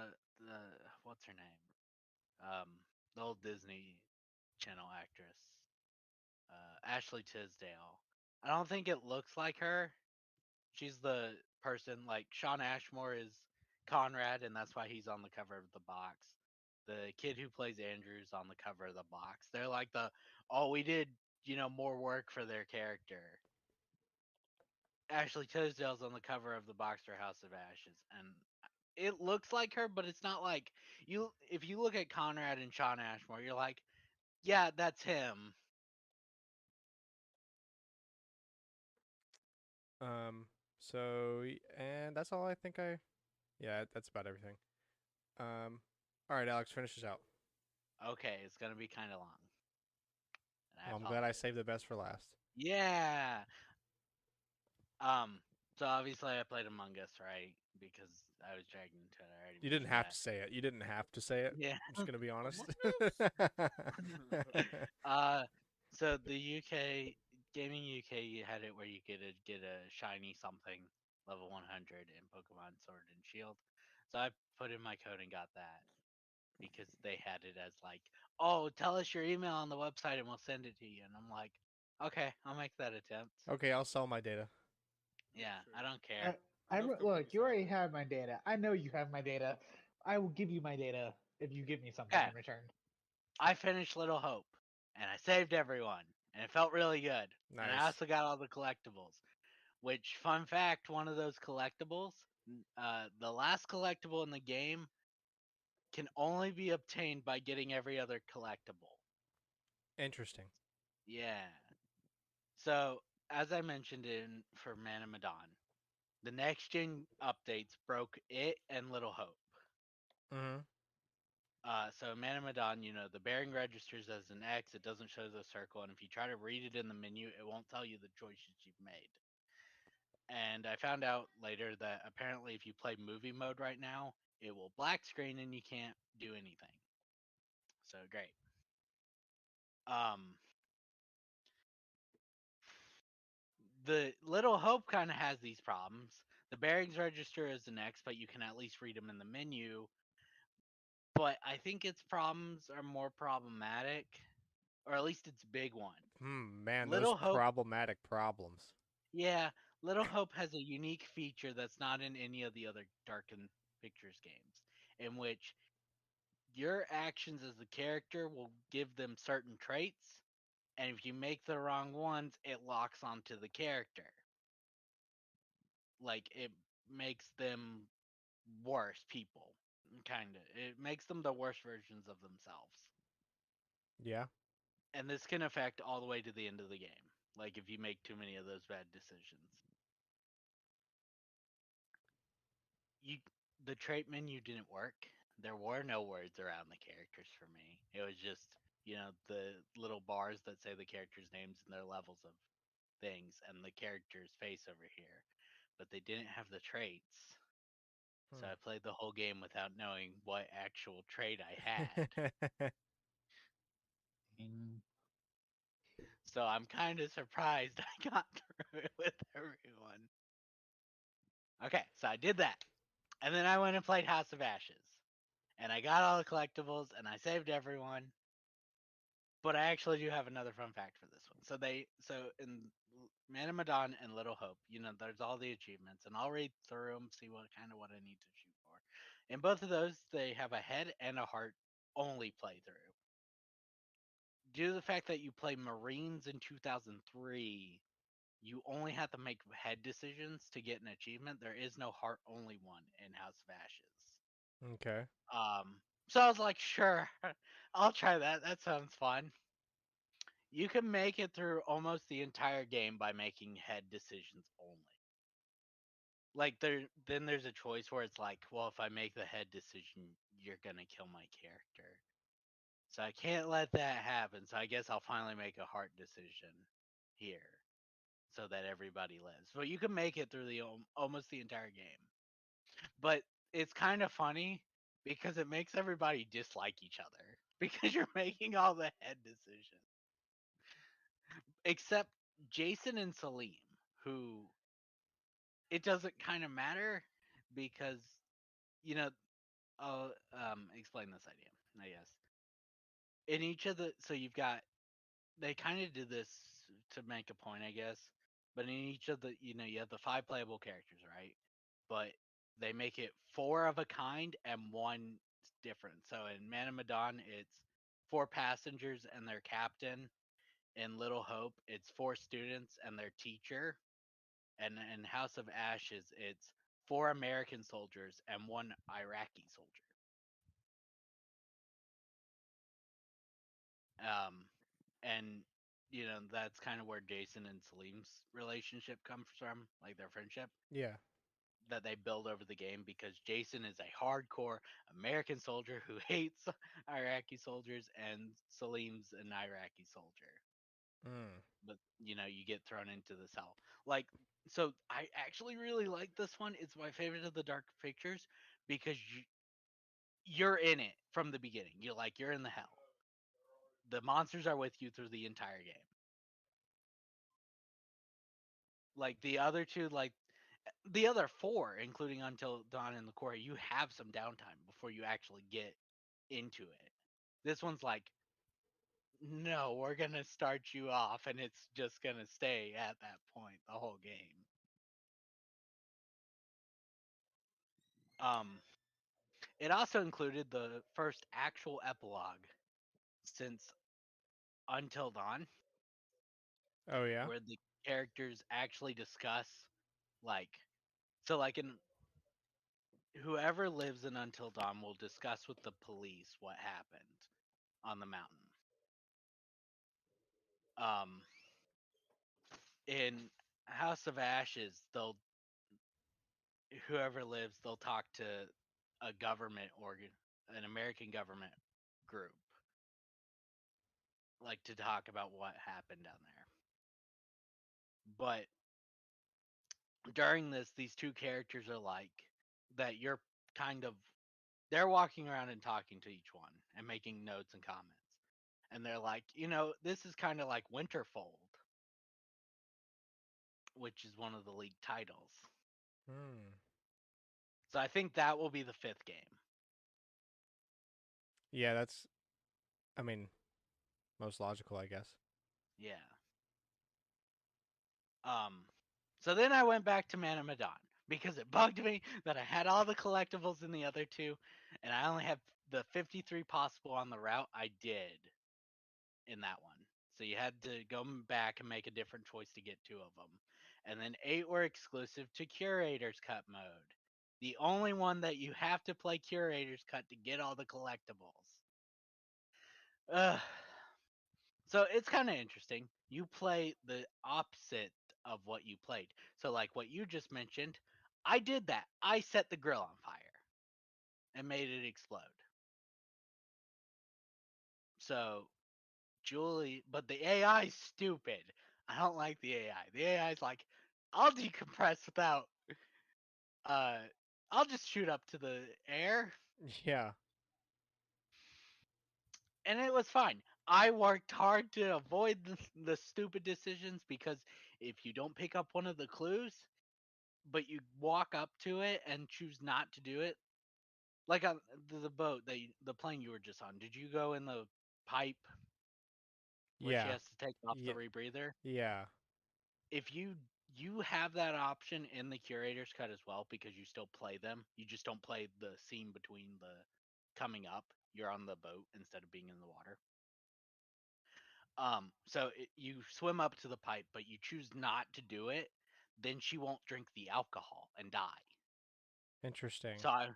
what's her name? The old Disney Channel actress, Ashley Tisdale. I don't think it looks like her. She's the person like Sean Ashmore is Conrad, and that's why he's on the cover of the box. The kid who plays Andrew's on the cover of the box. They're like we did more work for their character. Ashley Tisdale's on the cover of the Boxer House of Ashes, and it looks like her, but it's not like you. If you look at Conrad and Sean Ashmore, you're like, yeah, that's him. And that's all I think I. Yeah, that's about everything. All right, Alex, finish this out. Okay, it's gonna be kind of long. And I Well, I'm glad I apologize. saved the best for last. Yeah. So obviously I played Among Us, right? Because I was dragged into it. I already You didn't mentioned have that. to say it. You didn't have to say it. Yeah. I'm just gonna be honest. uh, so the UK gaming UK, you had it where you could get a shiny something level 100 in Pokemon Sword and Shield. So I put in my code and got that because they had it as like, oh, tell us your email on the website and we'll send it to you. And I'm like, okay, I'll make that attempt. Okay, I'll sell my data. Yeah, Sure. I don't care. Enough Look, companies you have already it. have my data. I know you have my data. I will give you my data if you give me something Okay, in return. I finished Little Hope and I saved everyone and it felt really good. And I Nice. also got all the collectibles. Which, fun fact, one of those collectibles, the last collectible in the game can only be obtained by getting every other collectible. Interesting. Yeah. So, as I mentioned in for Man of Medan, the next gen updates broke it and Little Hope. Mm-hmm. So Man of Medan, the bearing registers as an X. It doesn't show the circle, and if you try to read it in the menu, it won't tell you the choices you've made. And I found out later that apparently, if you play movie mode right now, it will black screen and you can't do anything. So great. Um, the Little Hope kind of has these problems. The bearings register is an X, but you can at least read them in the menu. But I think its problems are more problematic, or at least its big one. Man, those Little Hope, problematic problems. yeah, Little Hope has a unique feature that's not in any of the other Darken Pictures games, in which your actions as the character will give them certain traits, and if you make the wrong ones, it locks onto the character. Like it makes them worse people, kind of. It makes them the worst versions of themselves. Yeah. And this can affect all the way to the end of the game. Like if you make too many of those bad decisions. You the trait menu didn't work. There were no words around the characters for me. It was just, the little bars that say the characters' names and their levels of things and the character's face over here. But they didn't have the traits. So I played the whole game without knowing what actual trait I had. Mm. So I'm kind of surprised I got through it with everyone. Okay, so I did that. And then I went and played House of Ashes. And I got all the collectibles and I saved everyone. But I actually do have another fun fact for this one. So in Man of Medan and Little Hope, there's all the achievements, and I'll read through them, see what I need to shoot for. In both of those, they have a head and a heart only playthrough. Due to the fact that you play Marines in 2003, you only have to make head decisions to get an achievement. There is no heart only one in House of Ashes. Okay. So I was like, sure, I'll try that. That sounds fun. You can make it through almost the entire game by making head decisions only. Like then there's a choice where it's like, well, if I make the head decision, you're gonna kill my character. So I can't let that happen. So I guess I'll finally make a heart decision here, so that everybody lives. But you can make it through the almost the entire game. But it's kind of funny because it makes everybody dislike each other because you're making all the head decisions. Except Jason and Salim, who it doesn't kind of matter because you know I'll explain this idea, I guess. In each of so you've got they kind of did this to make a point, I guess. But in each of you have the 5 playable characters, right? But they make it 4 of a kind and 1 different. So in Man of Medan, it's 4 passengers and their captain. In Little Hope, it's 4 students and their teacher. And in House of Ashes, it's 4 American soldiers and 1 Iraqi soldier. And that's kind of where Jason and Salim's relationship comes from, like their friendship Yeah. that they build over the game, because Jason is a hardcore American soldier who hates Iraqi soldiers, and Salim's an Iraqi soldier. Mm. But you get thrown into the cell. Like, so I actually really like this one. It's my favorite of the Dark Pictures because you're in it from the beginning. You're in the hell. The monsters are with you through the entire game. Like the other two, like the other 4, including Until Dawn and the Core, you have some downtime before you actually get into it. This one's like, no, we're gonna start you off, and it's just gonna stay at that point the whole game. Um, it also included the first actual epilogue since Until Dawn, Oh yeah. where the characters actually discuss, like, so like in whoever lives in Until Dawn will discuss with the police what happened on the mountain. Um, in House of Ashes, whoever lives, they'll talk to a government organ, an American government group, like to talk about what happened down there. But during this, these two characters are like that. You're kind of they're walking around and talking to each one and making notes and comments. And they're like, this is kind of like Winterfold, which is one of the league titles. Hmm. So I think that will be the 5th game. Yeah, that's. I mean, most logical, I guess. Yeah. So then I went back to Man of Medan because it bugged me that I had all the collectibles in the other 2, and I only have the 53 possible on the route I did in that one. So you had to go back and make a different choice to get 2 of them. And then 8 were exclusive to Curator's Cut mode. The only one that you have to play Curator's Cut to get all the collectibles. Ugh. So it's kind of interesting. You play the opposite of what you played. So, like what you just mentioned, I did that. I set the grill on fire and made it explode. So, Julie, but the AI is stupid. I don't like the AI. The AI is like, I'll decompress without, uh, I'll just shoot up to the air. Yeah. And it was fine. I worked hard to avoid the stupid decisions because if you don't pick up one of the clues, but you walk up to it and choose not to do it, like on the boat, the plane you were just on, did you go in the pipe where she Yeah. has to take off the Yeah. rebreather? Yeah. If you have that option in the curator's cut as well, because you still play them, you just don't play the scene between the coming up. You're on the boat instead of being in the water. So you swim up to the pipe, but you choose not to do it, then she won't drink the alcohol and die. Interesting. So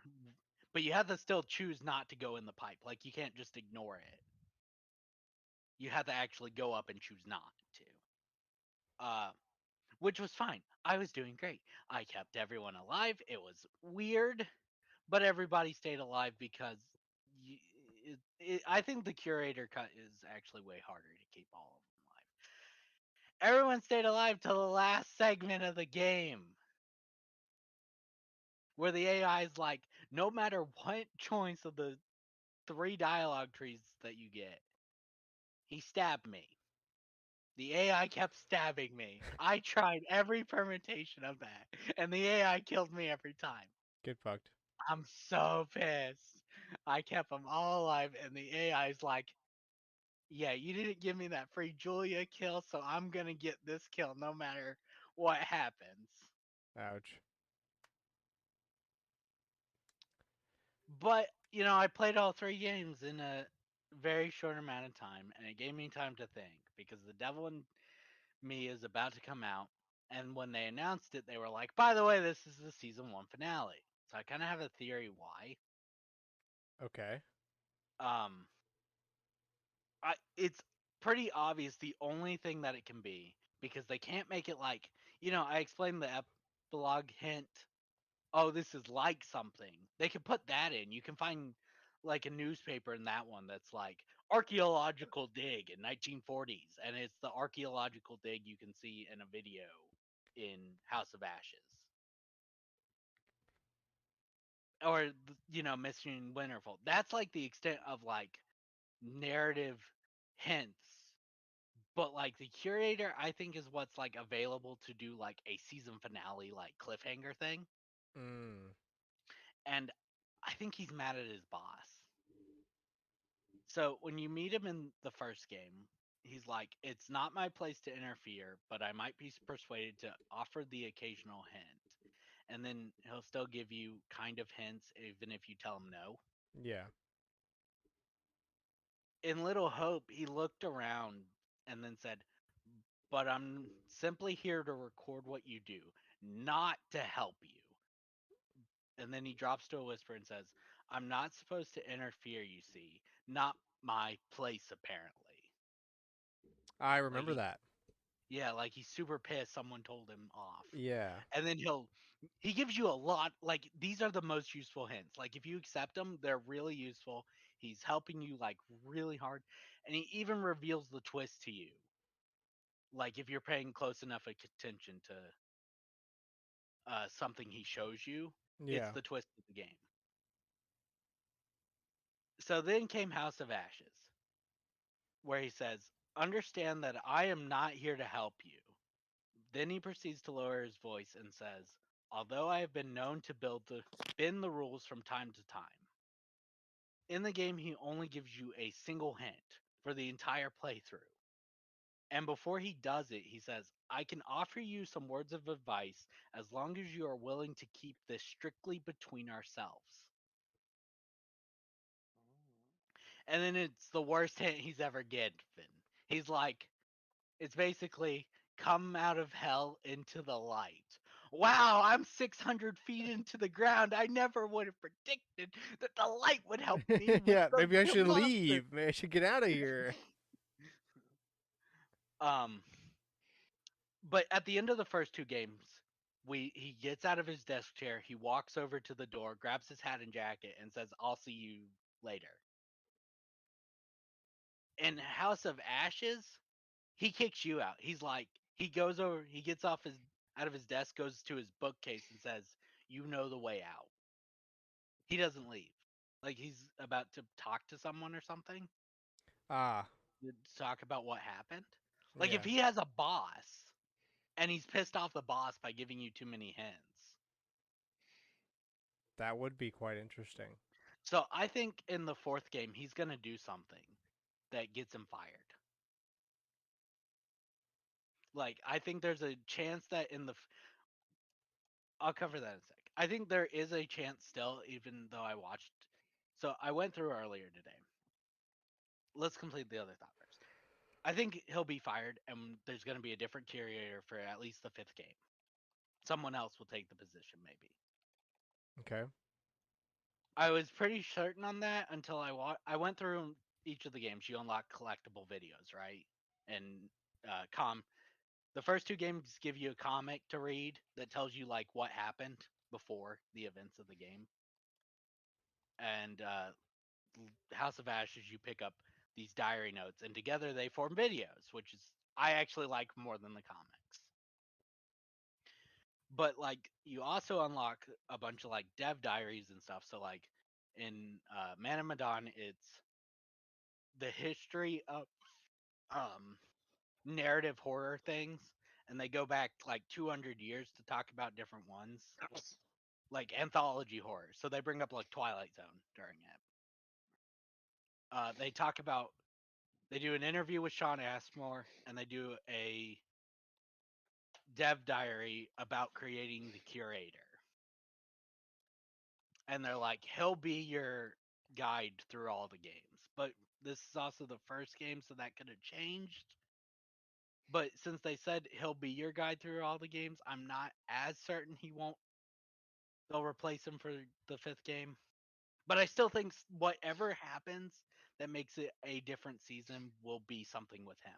but you have to still choose not to go in the pipe. Like you can't just ignore it. You have to actually go up and choose not to. Which was fine. I was doing great. I kept everyone alive. It was weird, but everybody stayed alive because I think the curator cut is actually way harder to keep all of them alive. Everyone stayed alive till the last segment of the game, where the AI is like, no matter what choice of the 3 dialogue trees that you get, he stabbed me. The AI kept stabbing me. I tried every permutation of that, and the AI killed me every time. Get fucked. I'm so pissed. I kept them all alive, and the AI's like, yeah, you didn't give me that free Julia kill, so I'm gonna get this kill no matter what happens. Ouch. But, I played all 3 games in a very short amount of time, and it gave me time to think, because The Devil in Me is about to come out, And when they announced it, they were like, "By the way, this is the season 1 finale." So I kind of have a theory why. Okay. Um, it's pretty obvious the only thing that it can be, because they can't make it like, I explained the epilogue hint. Oh, this is like something. They can put that in. You can find like a newspaper in that one that's like archaeological dig in 1940s, and it's the archaeological dig you can see in a video in House of Ashes, or Mission Winterfell. That's like the extent of like narrative hints. But like the curator, I think, is what's like available to do like a season finale like cliffhanger thing. Mm. And I think he's mad at his boss. So when you meet him in the first game, he's like, "It's not my place to interfere, but I might be persuaded to offer the occasional hint." And then he'll still give you kind of hints even if you tell him no. Yeah. In Little Hope, he looked around and then said, "But I'm simply here to record what you do, not to help you." And then he drops to a whisper and says, "I'm not supposed to interfere, you see. Not my place, apparently." I Like remember that. yeah, like he's super pissed someone told him off. Yeah. And then he gives you a lot, like these are the most useful hints. Like if you accept them, they're really useful. He's helping you like really hard, and he even reveals the twist to you. Like if you're paying close enough attention to something he shows you, it's Yeah. the twist of the game. So then came House of Ashes, where he says, "Understand that I am not here to help you." Then he proceeds to lower his voice and says, "Although I have been known to bend the rules from time to time." In the game, he only gives you a single hint for the entire playthrough. And before he does it, he says, "I can offer you some words of advice as long as you are willing to keep this strictly between ourselves." And then it's the worst hint he's ever given. He's like, it's basically, "Come out of hell into the light." Wow, I'm 600 feet into the ground. I never would have predicted that the light would help me with Yeah. the Maybe I should monster. leave. Maybe I should get out of here. Um, but at the end of the first two games, he gets out of his desk chair, he walks over to the door, grabs his hat and jacket, and says, "I'll see you later." In House of Ashes, he kicks you out. He's like, he goes over, he gets out of his desk, goes to his bookcase, and says, "You know the way out." He doesn't leave. Like he's about to talk to someone or something, Ah. to talk about what happened. Like if Yeah. he has a boss and he's pissed off the boss by giving you too many hints. That would be quite interesting. So I think in the fourth game he's gonna do something that gets him fired. Like I think there's a chance that I'll cover that in a sec. I think there is a chance still, even though I watched. So I went through earlier today. Let's complete the other thought first. I think he'll be fired, and there's going to be a different curator for at least the fifth game. Someone else will take the position, maybe. Okay. I was pretty certain on that until I went through each of the games. You unlock collectible videos, right? And the first two games give you a comic to read that tells you like what happened before the events of the game. And House of Ashes, you pick up these diary notes, and together they form videos, which is I actually like more than the comics. But like you also unlock a bunch of like dev diaries and stuff. So like in Man of Medan, it's the history of um, narrative horror things, and they go back like 200 years to talk about different ones, like anthology horror. So they bring up like Twilight Zone during it. They talk about they do an interview with Sean Ashmore, and they do a dev diary about creating the curator. And they're like, he'll be your guide through all the games. But this is also the first game, so that could have changed. But since they said he'll be your guide through all the games, I'm not as certain he won't. They'll replace him for the fifth game. But I still think whatever happens that makes it a different season will be something with him.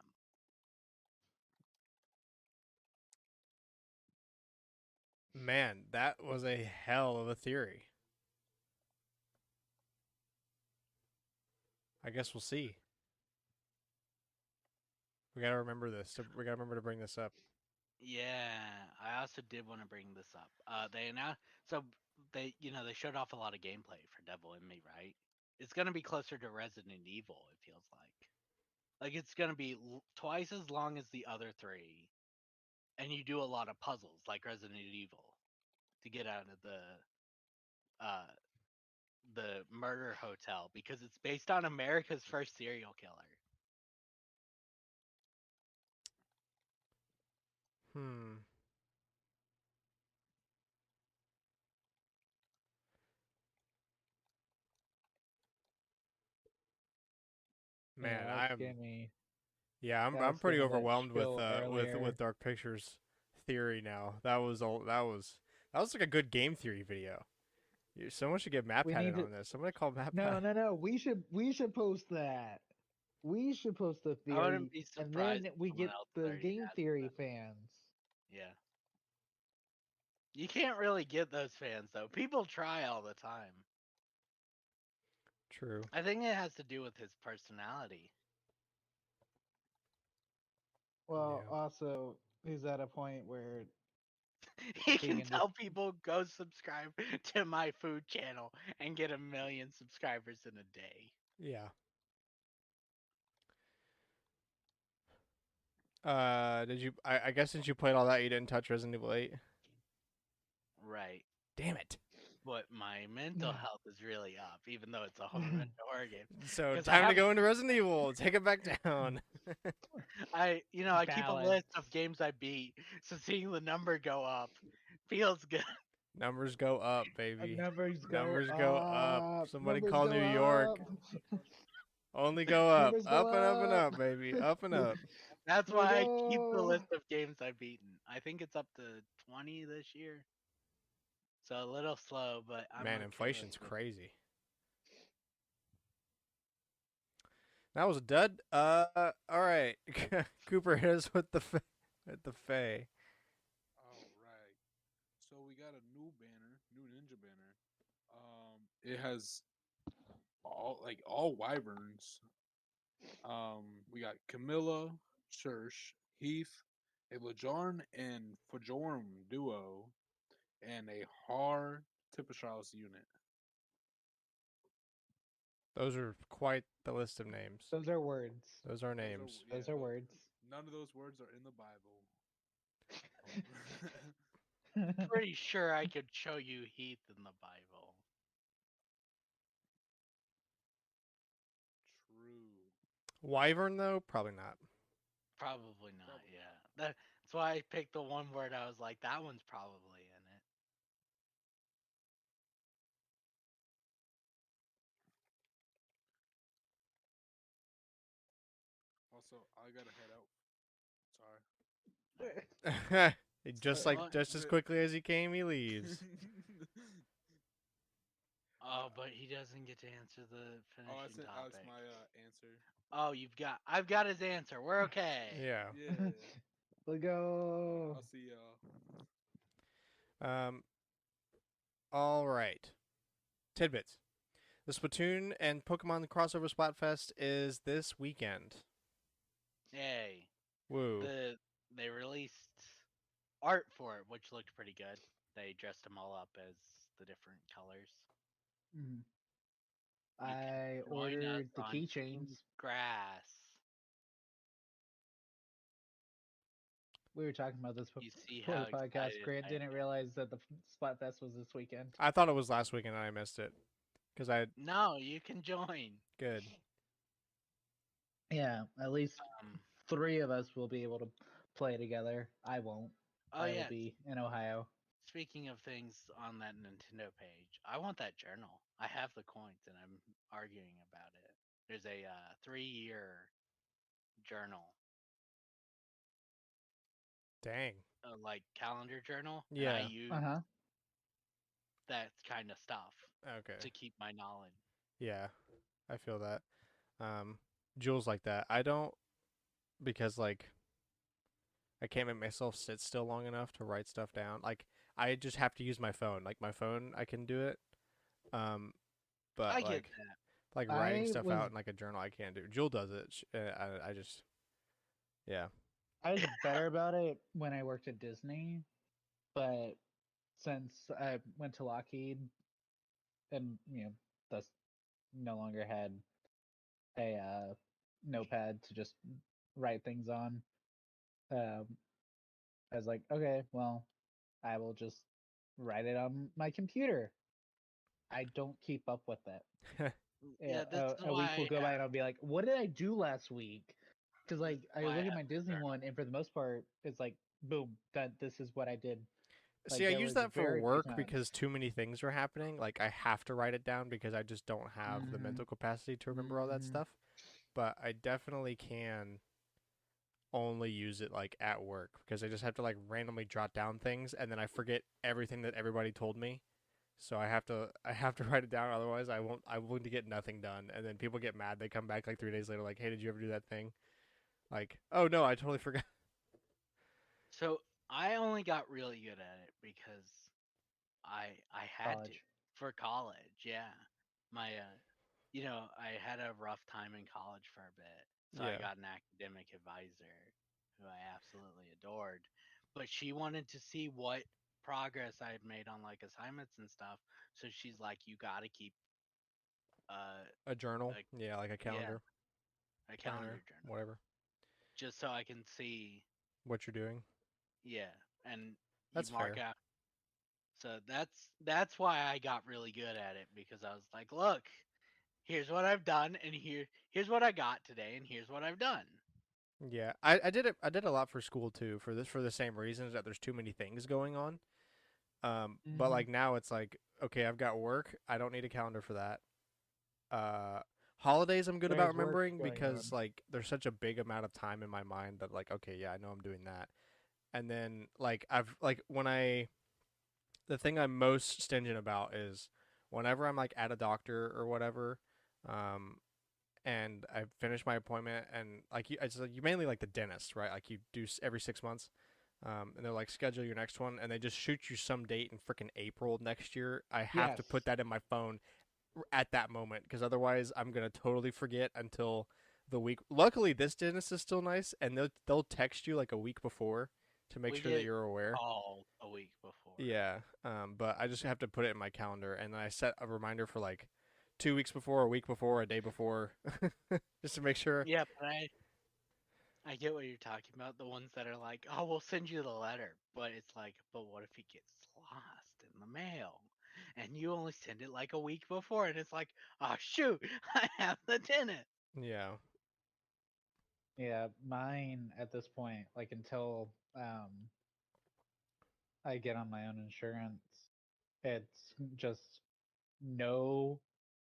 Man, that was a hell of a theory. I guess we'll see. We gotta remember this. We gotta remember to bring this up. Yeah, I also did want to bring this up. They announced so they showed off a lot of gameplay for Devil in Me, right? It's gonna be closer to Resident Evil. It feels like it's gonna be twice as long as the other three, and you do a lot of puzzles like Resident Evil to get out of uh the murder hotel because it's based on America's first serial killer. Hmm. Man, Yeah, that's I'm getting me. yeah, I'm That's pretty getting me that overwhelmed chill earlier. with Dark Pictures theory now. That was like a good game theory video. Someone should get Matt We Pat need in to. on this. Somebody call Matt No, Pat. no, no. We should post that. We should post the I wouldn't theory, be and surprised then if we someone get else the already game has theory that. fans. Yeah. You can't really get those fans though. People try all the time. True. I think it has to do with his personality. Well, Yeah. also, he's at a point where He he can can just. tell people go subscribe to my food channel and get 1 million subscribers in a day. Yeah. Did you? I guess since you played all that, you didn't touch Resident Evil 8. Right. Damn it. But my mental health is really up, even though it's a horror game. So 'Cause time to go into Resident Evil. Take it back down. I keep a Balance. list of games I beat, so seeing the number go up feels good. Numbers go up, baby. Numbers go Numbers go up. up. Somebody Numbers call go New York. up. Only go up. Numbers go Up and up. up, baby. Up and up. That's Here we why I keep the go. list of games I've beaten. I think it's up to 20 this year. So a little slow, but I'm Man, okay with inflation's it. crazy. That was a dud. All right. Cooper hit us with with the Fae. All right. So we got a new banner, new ninja banner. It has all wyverns. We got Camilla, Church, Heath, a Lejarn and Fajorum duo, and a Har Tipachalis unit. Those are quite the list of names. Those are words. Those are names. Those are words. None of those words are in the Bible. Pretty sure I could show you Heath in the Bible. True. Wyvern, though? Probably not. Probably not, Probably yeah. That's why I picked the one word I was like, that one's probably in it. Also, I gotta head out. Sorry. Well, just as quickly as he came, he leaves. oh, but he doesn't get to answer the Oh, finishing that's topic. my answer. Oh, I've got his answer. We're okay. Yeah. Yeah. Let's go. I'll see y'all. All right. Tidbits. The Splatoon and Pokemon crossover Splatfest is this weekend. Yay. Woo. They released art for it, which looked pretty good. They dressed them all up as the different colors. Mhm. You can I join us ordered the on keychains. Team Grass. We were talking about this You see before how the podcast. excited Grant I didn't am. realize that the Splatfest was this weekend. I thought it was last weekend and I missed it. Because I. No, you can join. Good. Yeah, at least Um, 3 of us will be able to play together. I won't. oh I will yeah. be in Ohio. Speaking of things on that Nintendo page, I want that journal. I have the coins and I'm arguing about it. There's a 3-year journal Dang. like calendar journal, and I Yeah. use Uh-huh. that kind of stuff Okay. to keep my knowledge. Yeah. I feel that. Jules like that. I don't because like I can't make myself sit still long enough to write stuff down. Like I just have to use my phone. Like my phone, I can do it. Um, I but get that. like writing I stuff was out in like a journal, I can't do. Jewel does it. I just yeah. I was better about it when I worked at Disney, but since I went to Lockheed and thus no longer had a notepad to just write things on, um, I was like, okay, well, I will just write it on my computer. I don't keep up with it. Yeah, Yeah, this is a week why will I go by have. and I'll be like, what did I do last week? Because This like is I why I look at have my a Disney journal. one, and for the most part, it's like, boom, that this is what I did. See, Like I there use was that for very few work times. because too many things are happening. Like I have to write it down because I just don't have the Mm-hmm. mental capacity to remember all that Mm-hmm. stuff. But I definitely can only use it like at work because I just have to like randomly jot down things and then I forget everything that everybody told me. So I have to write it down otherwise I won't get nothing done and then people get mad. They come back like 3 days later like, "Hey, did you ever do that thing?" Like, "Oh no, I totally forgot." So I only got really good at it because I had to College. for college. Yeah, my I had a rough time in college for a bit, so I Yeah, got an academic advisor who I absolutely adored. But she wanted to see what progress I had made on like assignments and stuff. So she's like, "You got to keep uh a journal. a Yeah, like a yeah calendar, a calendar, calendar journal whatever. just so I can see What you're doing. yeah and you That's mark fair. out." So that's why I got really good at it because I was like, "Look, here's what I've done, and here's what I got today, and here's what I've done." Yeah, I did it. I did a lot for school too. For the same reasons that there's too many things going on. But Mm-hmm. like now it's like okay, I've got work. I don't need a calendar for that. Uh, Holidays I'm good about There's work remembering going because on. like there's such a big amount of time in my mind that like okay, yeah, I know I'm doing that. And then like I've like when I the thing I'm most stingent about is whenever I'm like at a doctor or whatever. Um, and I finish my appointment, and like it's like you mainly like the dentist, right? Like you do every 6 months, and they're like schedule your next one, and they just shoot you some date in freaking April next year. I have to put Yes. that in my phone at that moment because otherwise I'm gonna totally forget until the week. Luckily, this dentist is still nice, and they'll text you like a week before to make We sure that get you're aware. called a week before. Yeah, but I just have to put it in my calendar, and then I set a reminder for like 2 weeks before, a week before, a day before, just to make sure. Yeah, but I get what you're talking about. The ones that are like, "Oh, we'll send you the letter," but it's like, but what if it gets lost in the mail? And you only send it like a week before, and it's like, oh shoot, I have the dentist. Yeah, Yeah, mine at this point, like until I get on my own insurance, it's just know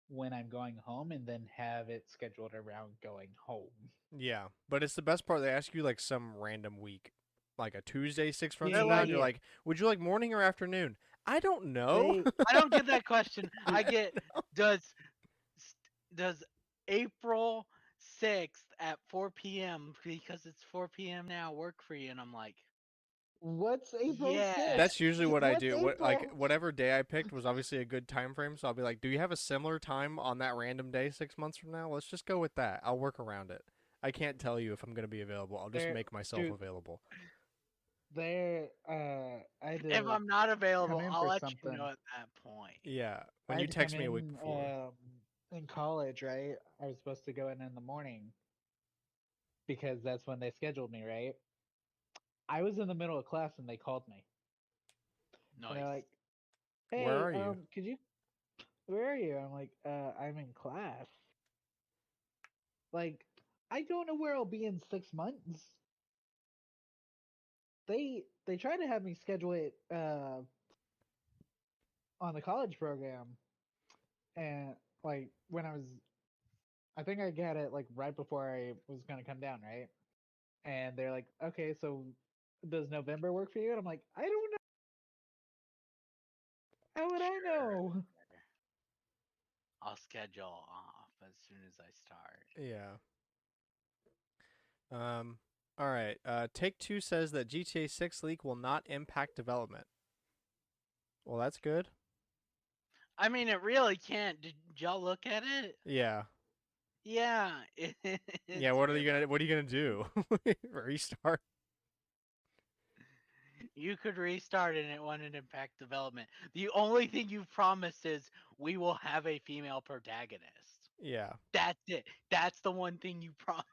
when I'm going home and then have it scheduled around going home. yeah, but it's the best part. They ask you like some random week, like a Tuesday 6 months Yeah, They're from now, yeah, and like, you're yeah. like, "Would you like morning or afternoon?" I don't know. They I don't get that question. I I do. get does does April 6th at 4 p.m. because it's 4 p.m. now work for you? And I'm like, What's April yeah. 6th? That's usually what I What's do. What like April? whatever day I picked was obviously a good time frame, so I'll be like, "Do you have a similar time on that random day 6 months from now? Let's just go with that. I'll work around it. I can't tell you if I'm gonna be available. I'll just There, make myself dude. available." I had If to I'm not come available, in I'll for let you something. know at that point. Yeah, I when you had to come text me a week before. in college, right? I was supposed to go in the morning because that's when they scheduled me, right? I was in the middle of class and they called me. And they're Nice. like, Where "Hey, are you? could you where are you?" I'm like, I'm in class." Like, I don't know where I'll be in 6 months. They tried to have me schedule it on the college program, and like when I think I got it like right before I was gonna come down, right? And they're like, "Okay, so does November work for you? And I'm like, I don't know. How would I know? Sure. I'll schedule off as soon as I start. Yeah. All right. Take-Two says that GTA 6 leak will not impact development. Well, that's good. I mean, it really can't. Did y'all look at it? Yeah. Yeah. Yeah. What are you gonna do? Restart? You could restart and it wouldn't impact development. The only thing you've promised is we will have a female protagonist. Yeah. That's it. That's the one thing you promised.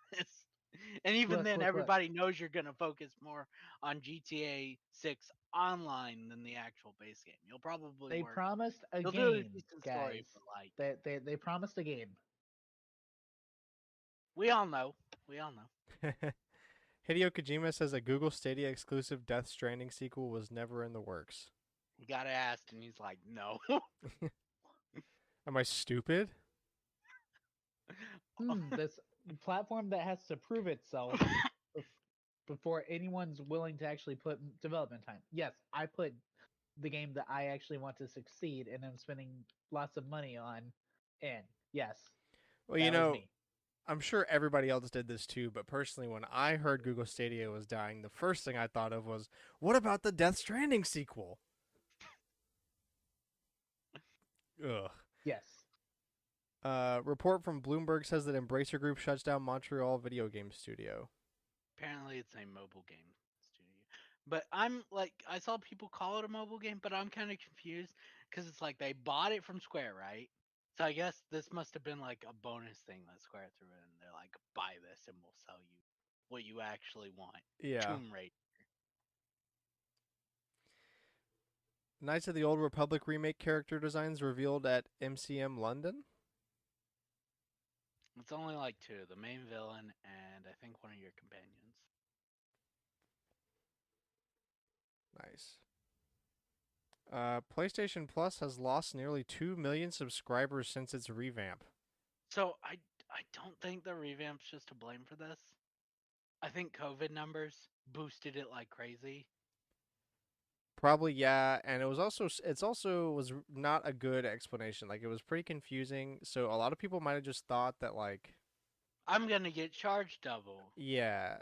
And even Look, then, look, look. everybody knows you're going to focus more on GTA 6 online than the actual base game. You'll probably They work. promised a You'll do a game, decent guys. story, but like They promised a game. we all know. We all know. Hideo Kojima says a Google Stadia exclusive Death Stranding sequel was never in the works. You gotta ask, and he's like, no. Am I stupid? This platform that has to prove itself before anyone's willing to actually put development time. Yes, I put the game that I actually want to succeed and I'm spending lots of money on in. Yes. Well, that you was know, me. I'm sure everybody else did this too, but personally, when I heard Google Stadia was dying, the first thing I thought of was, what about the Death Stranding sequel? Ugh. Yes. Report from Bloomberg says that Embracer Group shuts down Montreal video game studio. Apparently, it's a mobile game studio. But I'm like, I saw people call it a mobile game, but I'm kind of confused because it's like they bought it from Square, right? So I guess this must have been like a bonus thing that Square threw in. They're like, buy this and we'll sell you what you actually want. Yeah. Tomb Raider. Knights of the Old Republic remake character designs revealed at MCM London. It's only like two, the main villain and I think one of your companions. Nice. PlayStation Plus has lost nearly 2 million subscribers since its revamp. So I don't think the revamp's just to blame for this. I think COVID numbers boosted it like crazy. Probably, yeah, and it's also was not a good explanation. Like, it was pretty confusing, so a lot of people might have just thought that, like, I'm gonna get charged double. yeah,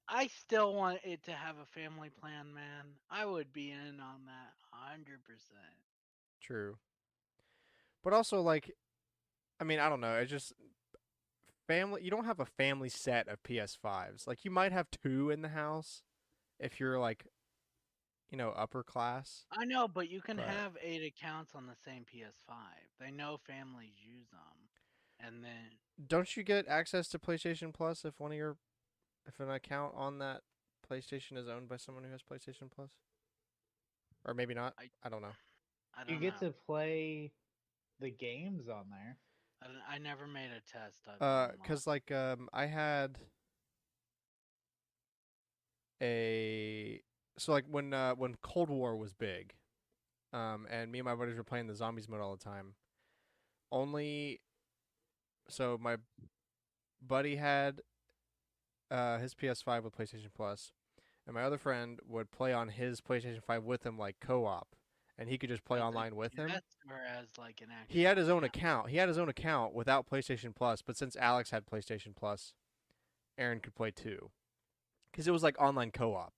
I still want it to have a family plan, man. I would be in on that 100%. true. But also, like, I mean, I don't know, it's just family. You don't have a family set of PS5s. Like, you might have two in the house if you're, like, upper class. I know, but you can But- have 8 accounts on the same PS5. They know families use them. And then Don't you get access to PlayStation Plus if if an account on that PlayStation is owned by someone who has PlayStation Plus? Or maybe not. I don't know. I You don't get know. to play the games on there. I never made a test. I've been Cause like I had like when Cold War was big, and me and my buddies were playing the zombies mode all the time. So my buddy had his PS5 with PlayStation Plus, and my other friend would play on his PlayStation 5 with him, like co-op, and he could just play online with him. Whereas like an actual He had his own account. He had his own account without PlayStation Plus, but since Alex had PlayStation Plus, Aaron could play too. Because it was like online co-op.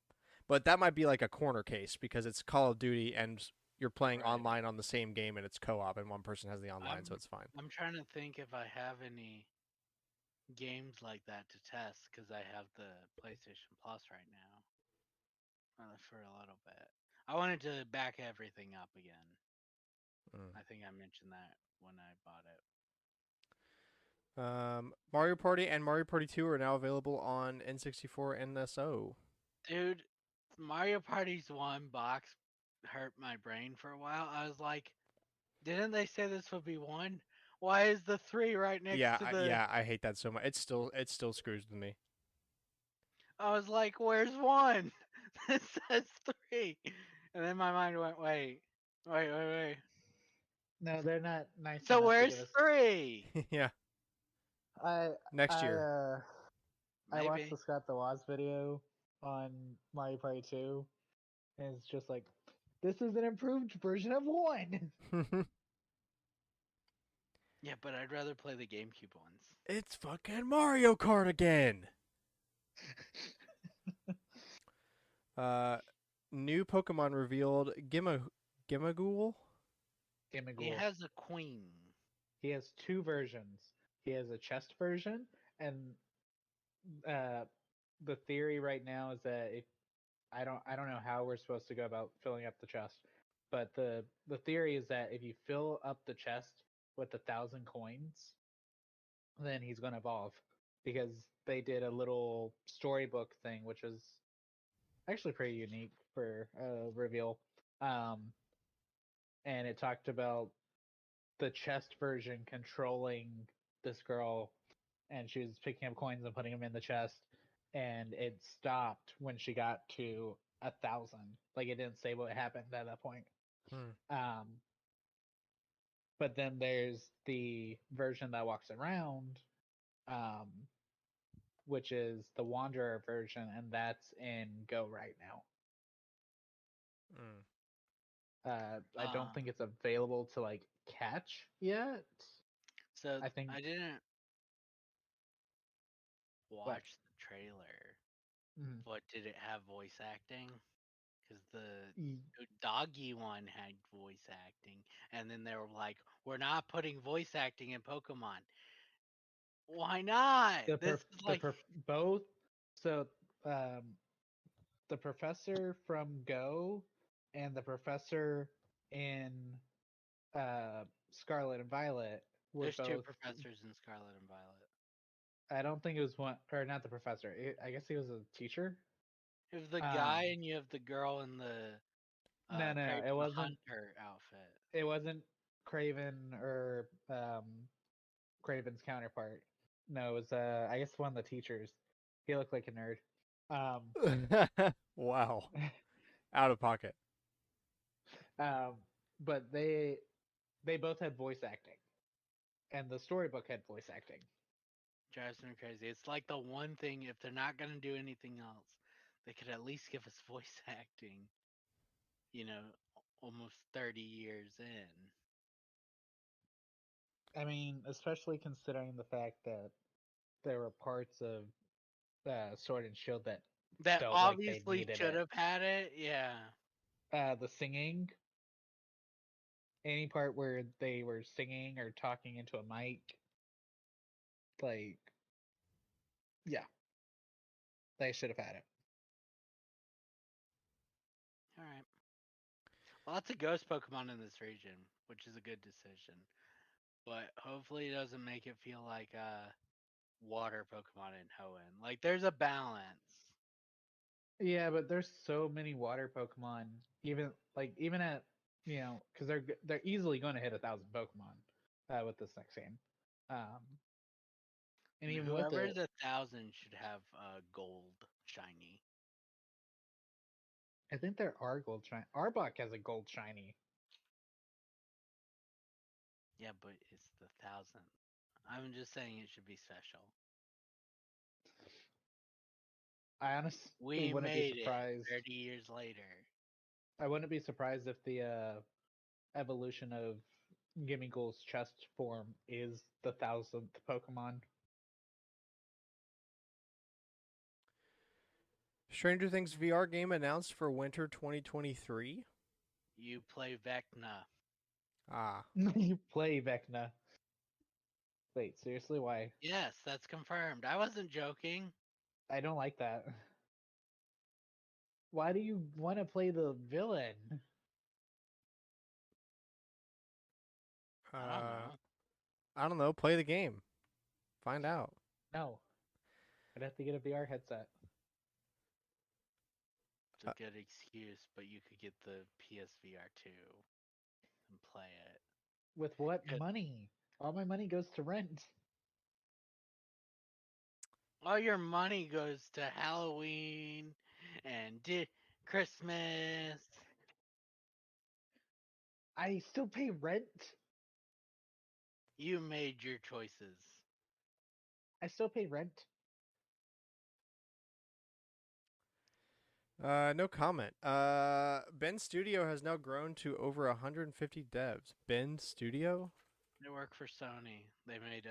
But that might be like a corner case because it's Call of Duty and you're playing Right. online on the same game and it's co-op and one person has the online, so it's fine. I'm trying to think if I have any games like that to test because I have the PlayStation Plus right now for a little bit. I wanted to back everything up again. I think I mentioned that when I bought it. Mario Party and Mario Party 2 are now available on N64 NSO. Dude, Mario Party's one box hurt my brain for a while. I was like, didn't they say this would be one? Why is the 3 right next to the I hate that so much. It still screws with me. I was like, where's 1? It says 3. And then my mind went, wait. No, they're not nice. So enough to where's give us- 3? Yeah, I next year. I watched Maybe. the Scott the Woz video on Mario Party 2, and it's just like, this is an improved version of 1. Yeah, but I'd rather play the GameCube ones. It's fucking Mario Kart again. New Pokemon revealed. Gimagool. He Gimmighoul. has a queen. He has 2 versions. He has a chest version, and the theory right now is that if I don't know how we're supposed to go about filling up the chest, but the theory is that if you fill up the chest with 1,000 coins, then he's going to evolve, because they did a little storybook thing, which is actually pretty unique for a reveal. And it talked about the chest version controlling this girl, and she was picking up coins and putting them in the chest, and it stopped when she got to 1,000. Like, it didn't say what happened at that point. Um, but then there's the version that walks around, um, which is the Wanderer version, and that's in Go right now. I don't think it's available to like catch yet. So I think I didn't What? watch the trailer, Mhm. but did it have voice acting? Because the Y- doggy one had voice acting, and then they were like, "We're not putting voice acting in Pokemon." Why not? the This perf- is the like, perf- both so the professor from Go and the professor in Scarlet and Violet were there's 2 both. professors in Scarlet and Violet. I don't think it was one, or not the professor. I guess he was a teacher. You have the Um, guy and you have the girl in the no, Craven it the wasn't. Hunter outfit. It wasn't Craven or Craven's counterpart. No, it was I guess one of the teachers. He looked like a nerd. Wow. Out of pocket. Um, but they both had voice acting, and the storybook had voice acting. Drives me crazy. It's like the one thing, if they're not gonna do anything else, they could at least give us voice acting. You know, almost 30 years in. I mean, especially considering the fact that there were parts of Sword and Shield that That felt like they obviously needed should it. have had it. Yeah. The singing, any part where they were singing or talking into a mic, like, yeah, they should have had it. All right. Lots of ghost Pokemon in this region, which is a good decision. But hopefully it doesn't make it feel like water Pokemon in Hoenn. Like there's a balance. Yeah, but there's so many water Pokemon, even at because they're easily going to hit 1,000 Pokemon with this next game, um, and And even with whoever is it, 1,000 should have gold shiny. I think there are gold shiny. Arbok has a gold shiny. Yeah, but it's the 1,000. I'm just saying it should be special. I honestly We wouldn't be made it surprised. 30 years later. I wouldn't be surprised if the evolution of Gimmighoul's chest form is the 1,000th Pokemon. Stranger Things VR game announced for winter 2023. You play Vecna. Ah. You play Vecna. Wait, seriously? Why? Yes, that's confirmed. I wasn't joking. I don't like that. Why do you want to play the villain? I don't know. I don't know. Play the game. Find out. No. I'd have to get a VR headset. It's a good excuse, but you could get the PSVR2 and play it. With what Good. money? All my money goes to rent. All your money goes to Halloween and Christmas. I still pay rent. You made your choices. I still pay rent. No comment. Bend Studio has now grown to over 150 devs. Bend Studio? They work for Sony. They made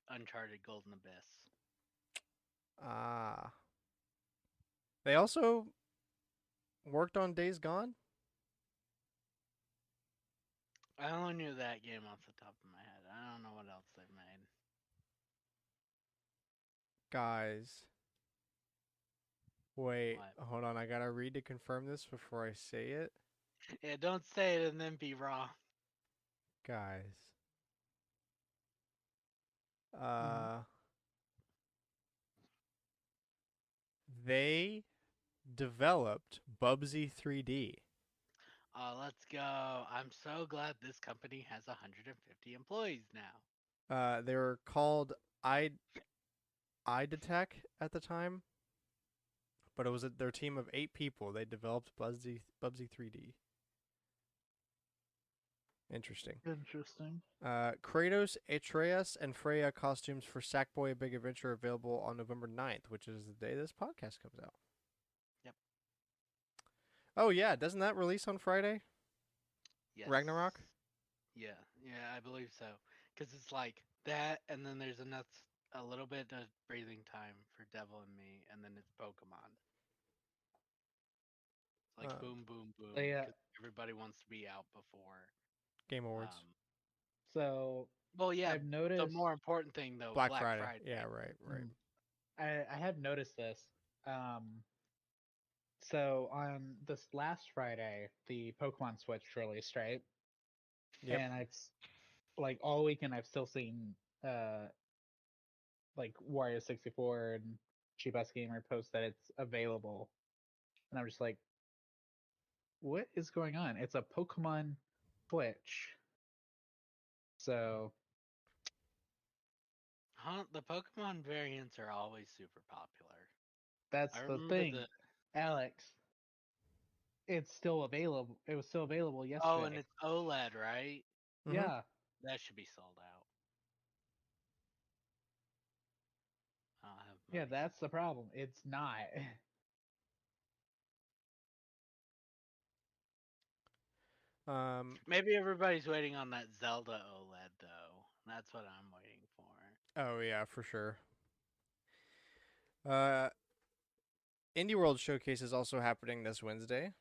Uncharted Golden Abyss. Ah. They also worked on Days Gone? I only knew that game off the top of my head. I don't know what else they've made. Guys. Wait, What? hold on. I gotta read to confirm this before I say it. Yeah, don't say it and then be wrong. Guys. Mm-hmm. They developed Bubsy 3D. Oh, let's go. I'm so glad this company has 150 employees now. They were called iDetect at the time, but it was their team of 8 people. They developed Bubsy 3D. Interesting. Interesting. Kratos, Atreus, and Freya costumes for Sackboy: A Big Adventure available on November 9th, which is the day this podcast comes out. Yep. Oh yeah, doesn't that release on Friday? Yes. Ragnarok? Yeah, I believe so. Because it's like that, and then there's a little bit of breathing time for Devil and Me, and then it's Pokemon. It's like boom, boom, boom. They, 'Cause everybody wants to be out before. Game Awards. So Well, yeah. I've The noticed more important thing though, Black Black Friday. Friday. Yeah, right. I have noticed this. So on this last Friday, the Pokemon Switch released, right? Yep. And I've like all weekend I've still seen like Wario64 and Cheap Ass Gamer post that it's available, and I'm just like, what is going on? It's a Pokemon Switch, so Huh? The Pokemon variants are always super popular. that's I the remember thing, the. Alex. It's still available. It was still available Oh, and yesterday. it's OLED, right? Mm-hmm. Yeah, That should be sold out. I don't have yeah, money. that's the problem. It's not. Maybe everybody's waiting on that Zelda OLED though. That's what I'm waiting for. Oh yeah, for sure. Indie World Showcase is also happening this Wednesday.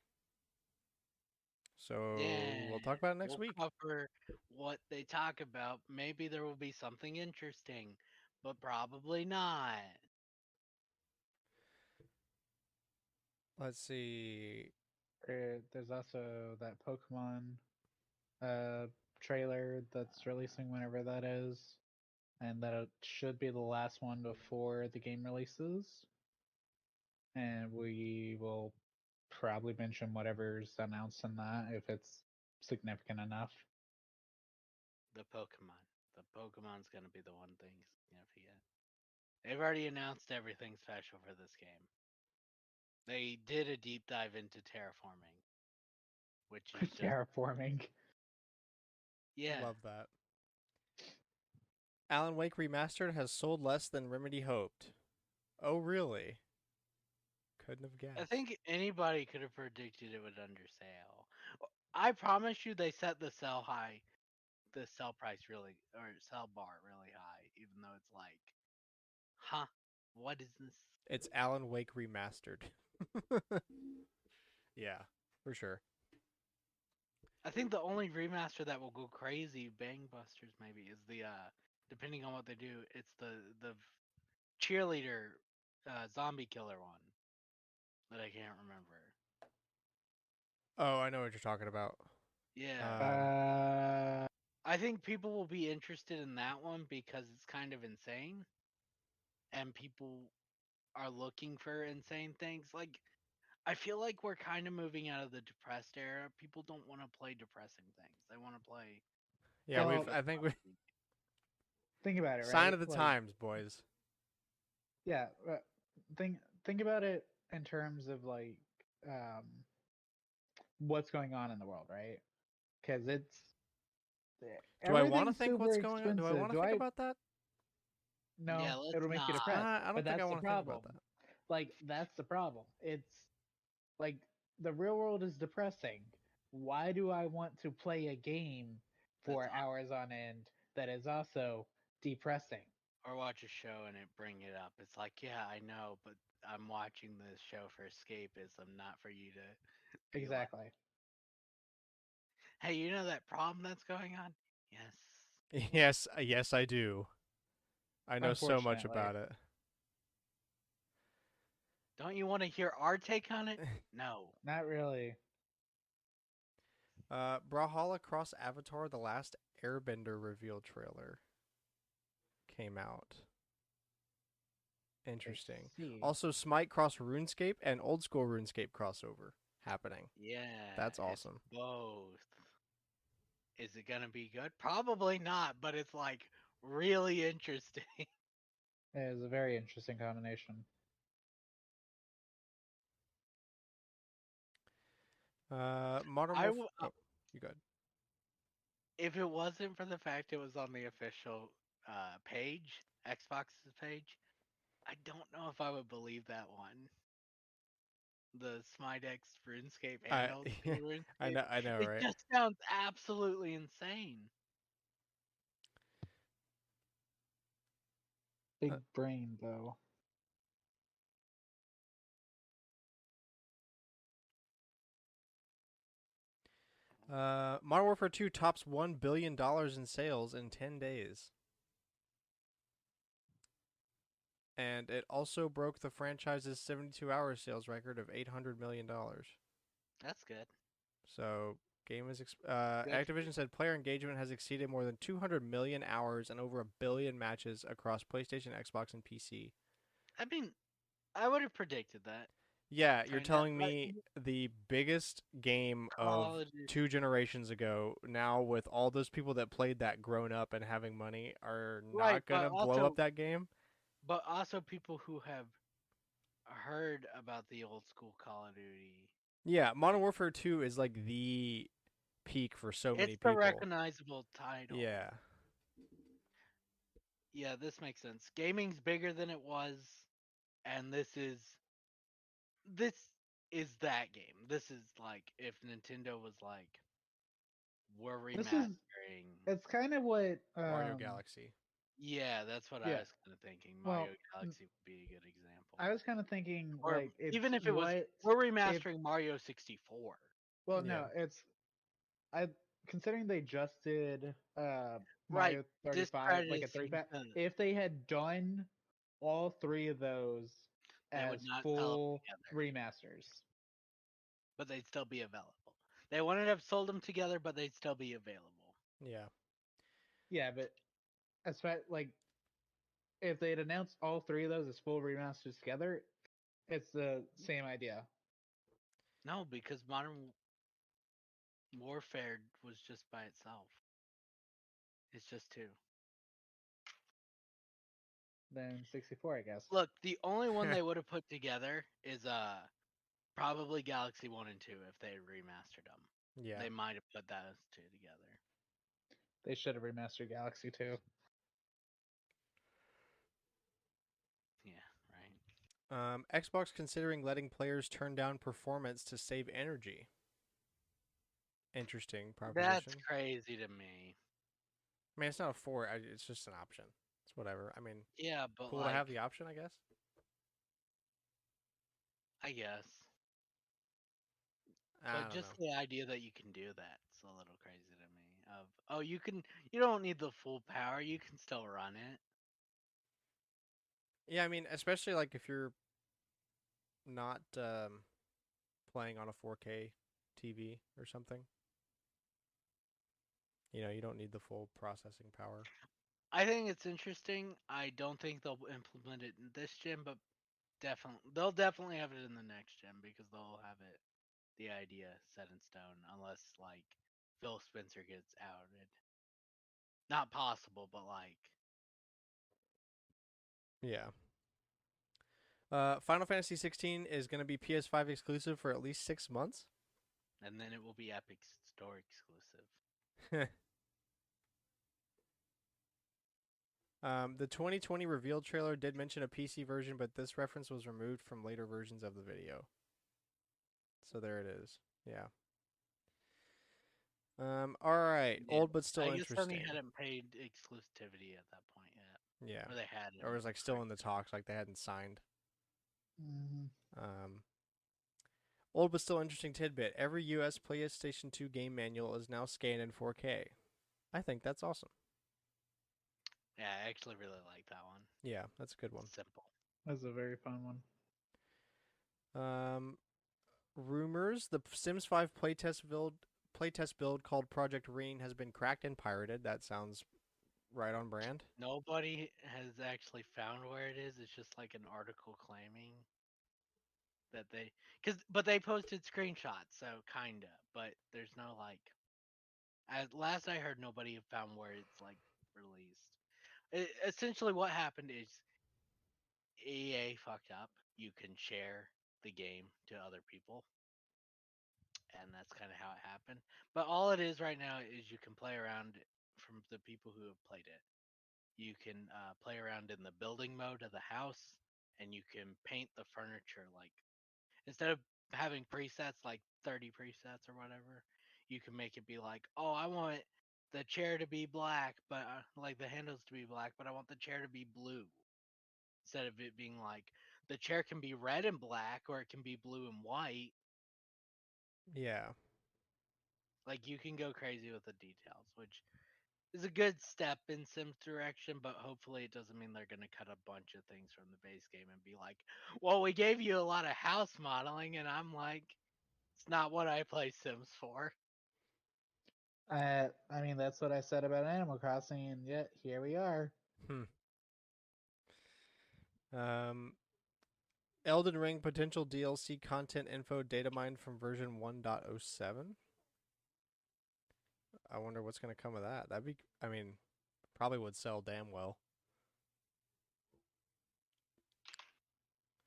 So we'll talk about it next We'll week. cover what they talk about. Maybe there will be something interesting, but probably not. Let's see. There's also that Pokemon trailer that's releasing whenever that is, and that it should be the last one before the game releases. And we will probably mention whatever's announced in that if it's significant enough. The Pokemon. The Pokemon's gonna be the one thing significant. They've already announced everything special for this game. They did a deep dive into terraforming, which is just Terraforming. yeah. Love that. Alan Wake Remastered has sold less than Remedy hoped. Oh, really? Couldn't have guessed. I think anybody could have predicted it would undersell. I promise you, they set the sell price really, or sell bar really high, even though it's like, huh, what is this? It's Alan Wake Remastered. Yeah, for sure. I think the only remaster that will go crazy, Bangbusters maybe, is the depending on what they do, it's the cheerleader zombie killer one that I can't remember. Oh, I know what you're talking about. Yeah. I think people will be interested in that one because it's kind of insane, and people are looking for insane things. Like, I feel like we're kind of moving out of the depressed era. People don't want to play depressing things. They want to play. Yeah, Well, I think we think about it, right? sign of the Like, times, boys. yeah, think about it in terms of like um, what's going on in the world, right? Because it's Do I want to everything's think super what's going on? Do I expensive. want to think about that? Yeah, No, let's it'll make you not. depressed. I don't But think I that's the want to think problem. about that. Like that's the problem. It's Like, the real world is depressing. Why do I want to play a game for That's hours on end that is also depressing? or watch a show and it bring it up. It's like, yeah, I know, but I'm watching this show for escapism, not for you to be like, Exactly. hey, you know that problem that's going on? Yes. Yes, yes, I do. I know so much Unfortunately. about it. Don't you want to hear our take on it? No. Not really. Brawlhalla Cross Avatar: The Last Airbender reveal trailer came out. I Interesting. see. Also, Smite Cross RuneScape and Old School RuneScape crossover happening. Yeah. That's it's awesome. both. Is it gonna be good? Probably not, but it's like really interesting. It is a very interesting combination. Modern I Warfare. w- Oh, you good? if it wasn't for the fact it was on the official page, Xbox's page, I don't know if I would believe that one. The Smidex RuneScape I handles to the RuneScape. I know, It right? just sounds absolutely insane. Big brain, though. Modern Warfare 2 tops $1 billion in sales in 10 days. And it also broke the franchise's 72-hour sales record of $800 million. That's good. So, Good. Activision said player engagement has exceeded more than 200 million hours and over 1 billion matches across PlayStation, Xbox, and PC. I mean, I would have predicted that. Yeah, you're Kinda, telling but me the biggest game of Call of Duty- 2 generations ago, now with all those people that played that grown up and having money, are right, not gonna blow up that game? but also people who have heard about the old school Call of Duty. Yeah, Modern Warfare 2 is like the peak for so many It's the people. recognizable title. Yeah. Yeah, this makes sense. Gaming's bigger than it was, and this is that game. This is like if Nintendo was like, we're This is remastering. it's kind of what Mario Galaxy. Yeah, that's what I yeah. was kind of thinking. Well, Mario Galaxy would be a good example. I was kind of thinking Or like it's even if it was, what we're if remastering Mario 64. well Yeah. no, it's I considering they just did Right, Mario 35 like a discrediting 35 the- if they had done all three of those They would as not sell them full together, remasters. but they'd still be available. They wouldn't have sold them together, but they'd still be available. Yeah. Yeah, but as far like if they'd announced all three of those as full remasters together, it's the same idea. No, because Modern Warfare was just by itself. It's just two. Then 64, I guess. Look, the only one they would have put together is probably Galaxy 1 and 2 if they had remastered them. Yeah. They might have put those two together. They should have remastered Galaxy 2. Yeah, right. Xbox considering letting players turn down performance to save energy. Interesting proposition. That's crazy to me. I mean, it's not it's just an option. It's whatever. I mean, Yeah, but cool like, to have the option, I guess. I guess. I But don't just know. the idea that you can do that's a little crazy to me. You don't need the full power. You can still run it. Yeah, I mean, especially like if you're not playing on a 4K TV or something. You don't need the full processing power. I think it's interesting. I don't think they'll implement it in this gen, but they'll definitely have it in the next gen because they'll have it the idea set in stone unless like Phil Spencer gets outed. Not possible, but like Yeah. Final Fantasy 16 is going to be PS5 exclusive for at least 6 months. and then it will be Epic Store exclusive. The 2020 reveal trailer did mention a PC version, but this reference was removed from later versions of the video. So there it is. Yeah. All right. Yeah. Old but still I guess interesting. Sony hadn't paid exclusivity at that point yet. Yeah. Or they had. Or it was like still in the talks, like they hadn't signed. Mhm. Old but still interesting tidbit. Every US PlayStation 2 game manual is now scanned in 4K. I think that's awesome. Yeah, I actually really like that one. Yeah, that's a good one. Simple. That's a very fun one. Rumors: the Sims 5 playtest build called Project Rain has been cracked and pirated. That sounds right on brand. Nobody has actually found where it is. It's just like an article claiming that but they posted screenshots, so kinda. But there's no like. At last I heard, nobody had found where it's like released. Essentially, what happened is EA fucked up. You can share the game to other people, and that's kind of how it happened. But all it is right now is you can play around from the people who have played it. You can play around in the building mode of the house, and you can paint the furniture like instead of having presets like 30 presets or whatever, you can make it be like, oh, I want the chair to be black, but like the handles to be black, but I want the chair to be blue. Instead of it being like the chair can be red and black, or it can be blue and white. Yeah. Like you can go crazy with the details, which is a good step in Sims direction, but hopefully it doesn't mean they're going to cut a bunch of things from the base game and be like, well, we gave you a lot of house modeling, and I'm like, it's not what I play Sims for. I mean, that's what I said about Animal Crossing, and yet here we are. Um, Elden Ring potential DLC content info data mined from version 1.07. I wonder what's going to come of that. That'd be, I mean, probably would sell damn well.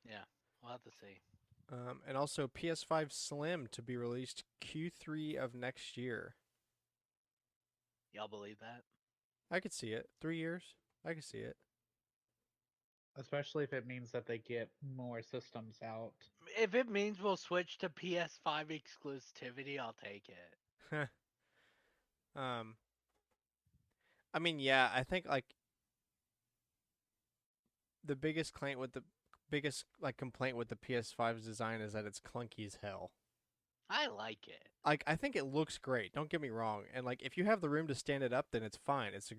Yeah, we'll have to see. And also PS5 Slim to be released Q3 of next year. Y'all believe that? I could see it. 3 years. I could see it. Especially if it means that they get more systems out. If it means we'll switch to PS5 exclusivity, I'll take it. I mean, yeah, I think like the biggest like complaint with the PS5's design is that it's clunky as hell. I like it. Like I think it looks great. Don't get me wrong. And like if you have the room to stand it up, then it's fine. It's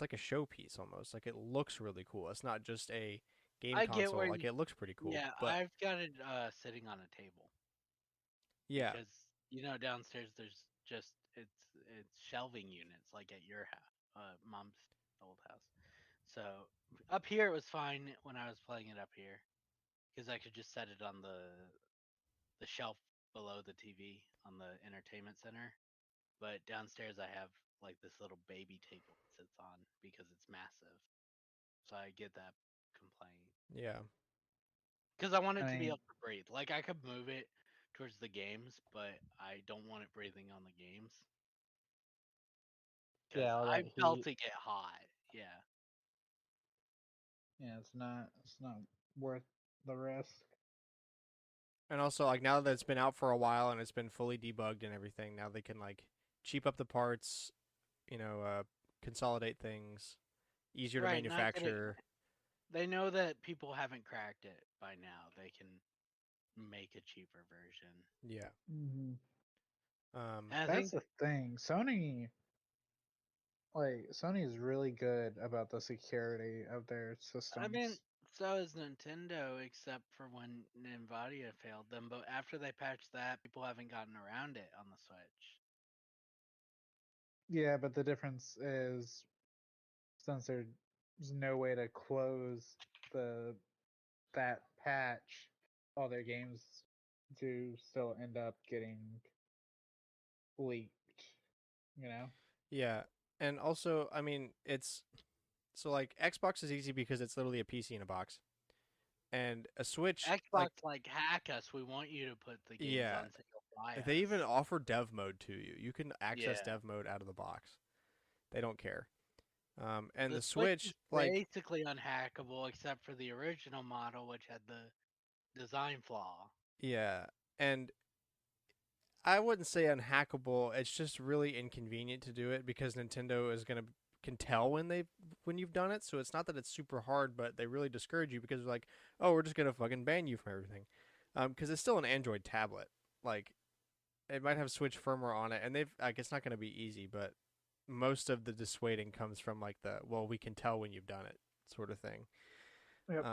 like a showpiece almost. Like it looks really cool. It's not just a game I get console. where Like it looks pretty cool. Yeah, But I've got it sitting on a table. yeah, Because downstairs there's just it's shelving units like at your house, mom's old house. So up here it was fine when I was playing it up here because I could just set it on the shelf below the TV on the entertainment center. But downstairs I have like this little baby table it sits on because it's massive. So I get that complaint. yeah. Because I want I it to be mean, able to breathe. Like I could move it towards the games, but I don't want it breathing on the games. Because yeah, all I that felt heat. it get hot. Yeah. Yeah, it's not worth the risk. And also like now that it's been out for a while and it's been fully debugged and everything, now they can like cheap up the parts, consolidate things, easier to Right. Not that manufacture. they know that people haven't cracked it by now. They can make a cheaper version. Yeah. Mm-hmm. And I That's think, the thing. Sony is really good about the security of their I mean, systems. so is Nintendo, except for when Nvidia failed them. But after they patched that, people haven't gotten around it on the Switch. Yeah, but the difference is since there's no way to close the that patch, all their games do still end up getting leaked. You know? Yeah. And also, I mean, it's so like Xbox is easy because it's literally a PC in a box. And a Switch, Xbox like hack us. We want you to put the games yeah, on so you'll buy they even us. offer dev mode to you. You can access Yeah. dev mode out of the box. They don't care. And The the Switch is Switch, like, basically unhackable except for the original model, which had the design flaw. yeah, and I wouldn't say unhackable. It's just really inconvenient to do it because Nintendo is gonna can tell when you've done it. So it's not that it's super hard, but they really discourage you because they're like, oh, we're just gonna fucking ban you from everything, because it's still an Android tablet. Like it might have Switch firmware on it, and they've like it's not gonna be easy, but most of the dissuading comes from like the well, we can tell when you've done it sort of thing. Yep.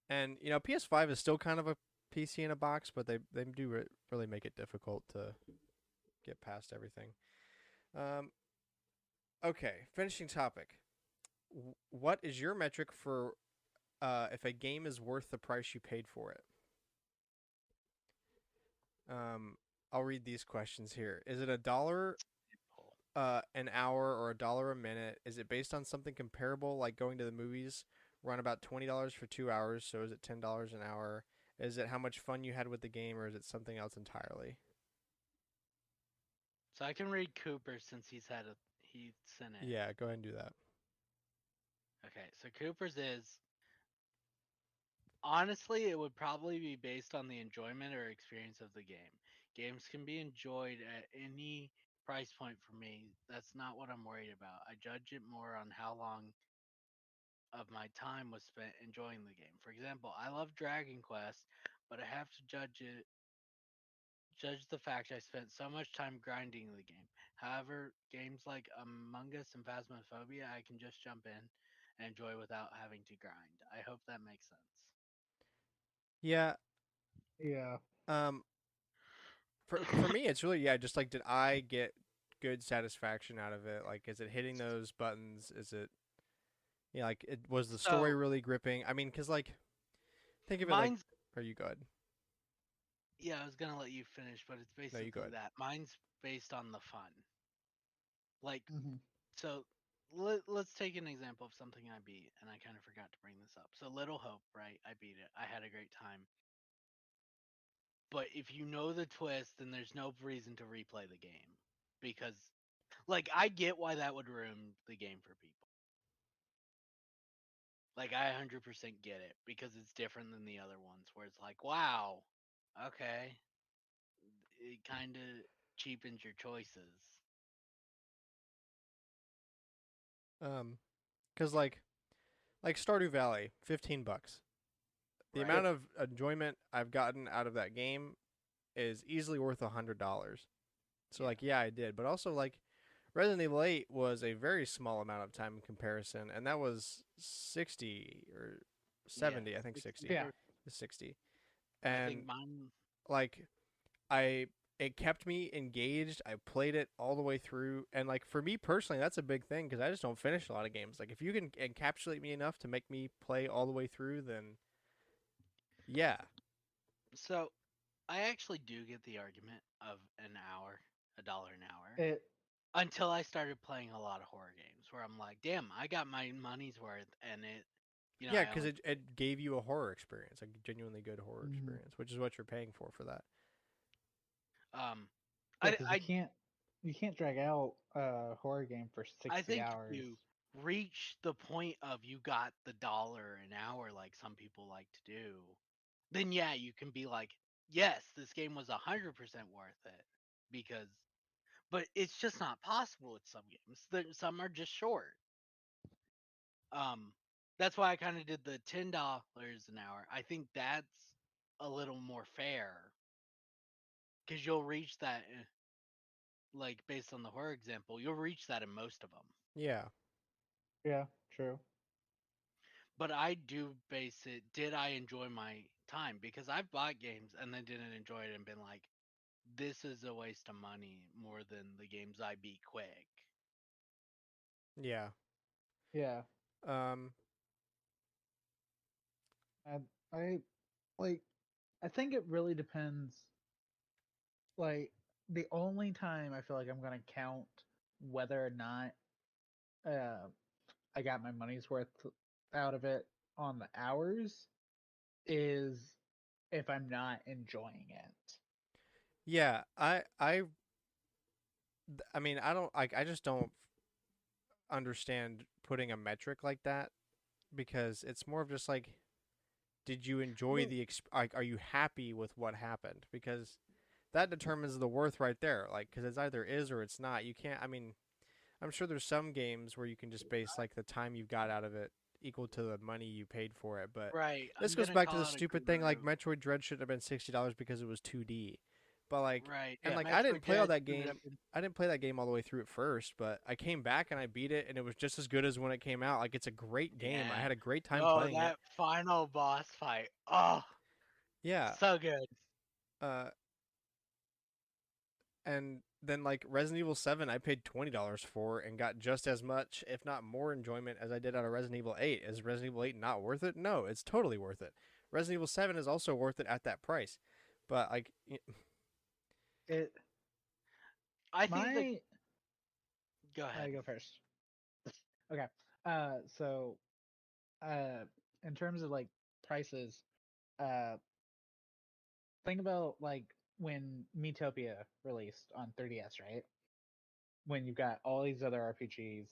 And PS5 is still kind of a PC in a box, but they do really make it difficult to get past everything. Okay, finishing topic. What is your metric for if a game is worth the price you paid for it? I'll read these questions here. Is it $1 an hour or $1 a minute? Is it based on something comparable like going to the movies? Run about $20 for 2 hours, so is it $10 an hour? Is it how much fun you had with the game, or is it something else entirely? So I can read Cooper since he sent it. Yeah, go ahead and do that. Okay, so Cooper's is honestly it would probably be based on the enjoyment or experience of the game. Games can be enjoyed at any price point for me. That's not what I'm worried about. I judge it more on how long of my time was spent enjoying the game. For example, I love Dragon Quest, but I have to judge the fact I spent so much time grinding the game. However, games like Among Us and Phasmophobia, I can just jump in and enjoy without having to grind. I hope that makes sense. Yeah. Yeah. Um. For me, it's really just like, did I get good satisfaction out of it? Like, is it hitting those buttons? Is it like it was the story So really gripping? I mean, because like think of it like, mine's are you good? yeah, I was gonna let you finish, but it's No, you basically good. that. Mine's based on the fun. Like Hmm. so let's take an example of something I beat, and I kind of forgot to bring this up. So Little Hope, right? I beat it. I had a great time. But if you know the twist, then there's no reason to replay the game because, like, I get why that would ruin the game for people. Like, I 100% get it because it's different than the other ones where it's like, wow, okay, it kind of cheapens your choices. Because like Stardew Valley, $15. The Right. amount of enjoyment I've gotten out of that game is easily worth $100. So Yeah. like, yeah, I did, but also like Resident Evil 8 was a very small amount of time in comparison, and that was 60 or Yeah. 70, I think 60. Yeah. 60. I And think mine. like I it kept me engaged. I played it all the way through, and like for me personally, that's a big thing because I just don't finish a lot of games. Like if you can encapsulate me enough to make me play all the way through, then yeah. So I actually do get the argument of an hour, $1 an hour. It. Until I started playing a lot of horror games where I'm like, damn, I got my money's worth, and Yeah, I because only. it gave you a horror experience, like a genuinely good horror Mhm. experience, which is what you're paying for that. Um, Yeah, I because I you can't drag out a horror game for I 60 think if hours. you reach the point of you got the dollar an hour, like some people like to do, then yeah, you can be like, yes, this game was 100% worth it because, but it's just not possible with some games. Some are just short. Um, that's why I kind of did the $10 an hour. I think that's a little more fair because you'll reach that, like based on the horror example, you'll reach that in most of them. Yeah. Yeah, true. But I do base it. Did I enjoy my time? Because I've bought games and then didn't enjoy it and been like, this is a waste of money more than the games I beat quick. Yeah. Yeah. Um. And I like. I think it really depends. Like the only time I feel like I'm gonna count whether or not uh, I got my money's worth out of it on the hours is if I'm not enjoying it. Yeah. I mean, I don't. I just don't understand putting a metric like that because it's more of just like, did you enjoy Well, the like, are you happy with what happened? Because that determines the worth right there. Like, because it's either is or it's not. You can't. I mean, I'm sure there's some games where you can just base like the time you got out of it equal to the money you paid for it. But Right. this I'm goes gonna back to the call it a stupid thing. Like guru. Metroid Dread should have been $60 because it was 2D. But like, Right. and Yeah. like I didn't Metroid play all Dread that ended game. up in- I didn't play that game all the way through at first, but I came back and I beat it, and it was just as good as when it came out. Like, it's a great game. I Yeah. had a great time Oh, playing it. that final boss fight. Oh, Yeah. so good. Uh, and then like Resident Evil 7, I paid $20 for and got just as much, if not more, enjoyment as I did out of Resident Evil 8. Is Resident Evil 8 not worth it? No, it's totally worth it. Resident Evil 7 is also worth it at that price, but like, It I think the. my Go I ahead. go first. Okay. So in terms of like prices, uh, think about like when Miitopia released on 3DS, right? When you've got all these other RPGs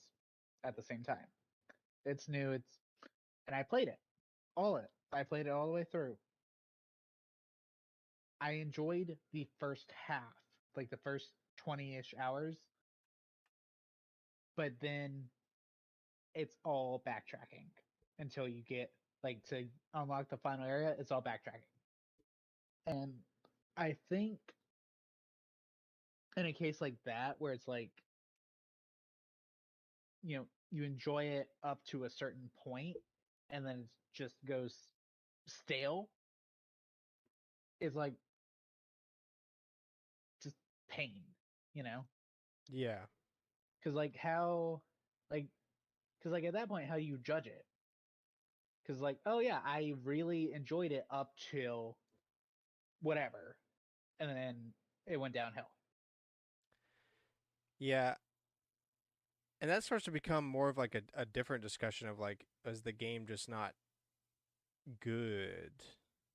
at the same time. It's new. And I played it, all of it. I played it all the way through. I enjoyed the first half, like the first 20-ish hours, but then it's all backtracking until you get like to unlock the final area. It's all backtracking, and I think in a case like that where it's like you enjoy it up to a certain point and then it just goes stale, is like just pain, you know? yeah, Because like like because like at that point, how do you judge it? Because like, oh yeah, I really enjoyed it up till whatever, and then it went downhill. yeah, and that starts to become more of like a different discussion of like, is the game just not good?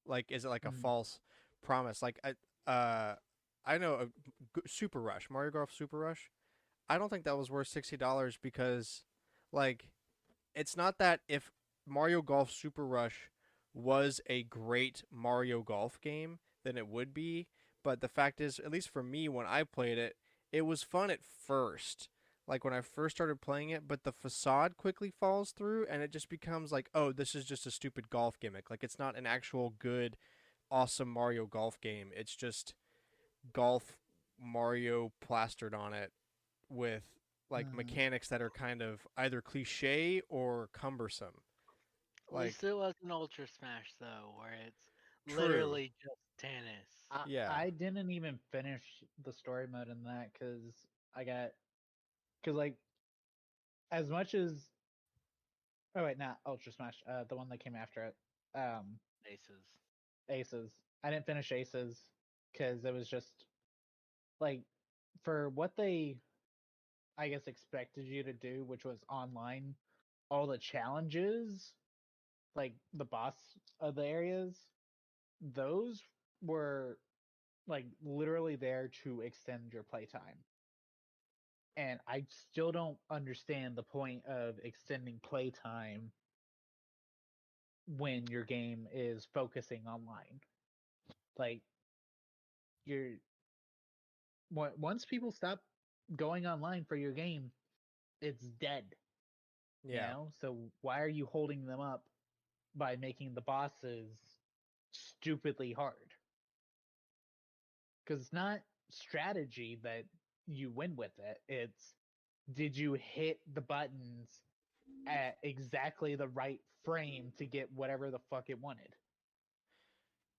Like, is it like a Mm. false promise? Like, I know Super Rush, Mario Golf Super Rush. I don't think that was worth $60 because, like, it's not that if Mario Golf Super Rush was a great Mario Golf game, then it would be. But the fact is, at least for me, when I played it, it was fun at first. Like when I first started playing it, but the facade quickly falls through and it just becomes like, oh, this is just a stupid golf gimmick. Like it's not an actual good, awesome Mario Golf game. It's just golf Mario plastered on it with like Mm. mechanics that are kind of either cliche or cumbersome. At Like least it wasn't Ultra Smash though, where it's true. literally just tennis. Yeah. I didn't even finish the story mode in that because I got because like as much as oh wait, not Ultra Smash, the one that came after it, Aces. Aces. I didn't finish Aces because it was just like for what they I guess expected you to do, which was online, all the challenges, like the boss of the areas, those were like literally there to extend your playtime. And I still don't understand the point of extending playtime when your game is focusing online. Like you're once people stop going online for your game, it's dead, you Yeah. know? So why are you holding them up by making the bosses stupidly hard? Because it's not strategy that you win with it. It's did you hit the buttons at exactly the right frame to get whatever the fuck it wanted?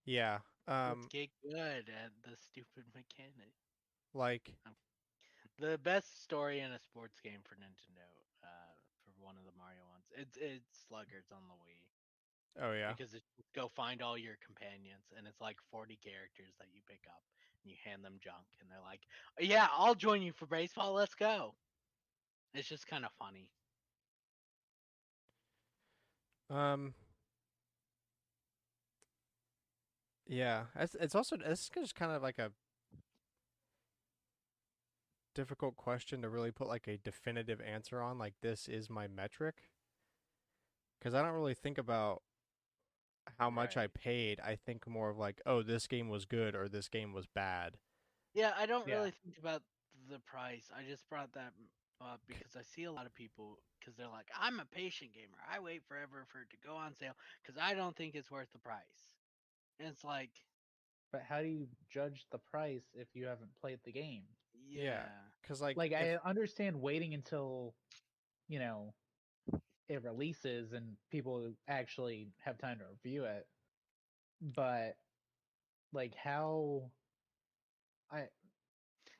Yeah. Let's get good at the stupid mechanic. Like The best story in a sports game for Nintendo, for one of the Mario ones, it's Sluggards on the Wii oh yeah. because it's go find all your companions and it's like 40 characters that you pick up and you hand them junk and they're like, yeah, I'll join you for baseball. Let's go. It's just kind of funny. Um yeah. It's also it's just kind of like a difficult question to really put like a definitive answer on, like this is my metric, cuz I don't really think about how much I Right. paid. I think more of like, oh, this game was good or this game was bad. Yeah, I don't Yeah. really think about the price. I just brought that up because I see a lot of people because they're like, I'm a patient gamer. I wait forever for it to go on sale because I don't think it's worth the price. And it's like, But how do you judge the price if you haven't played the game? Yeah, yeah, because like Like, if I understand waiting until, you know, it releases and people actually have time to review it, but like how I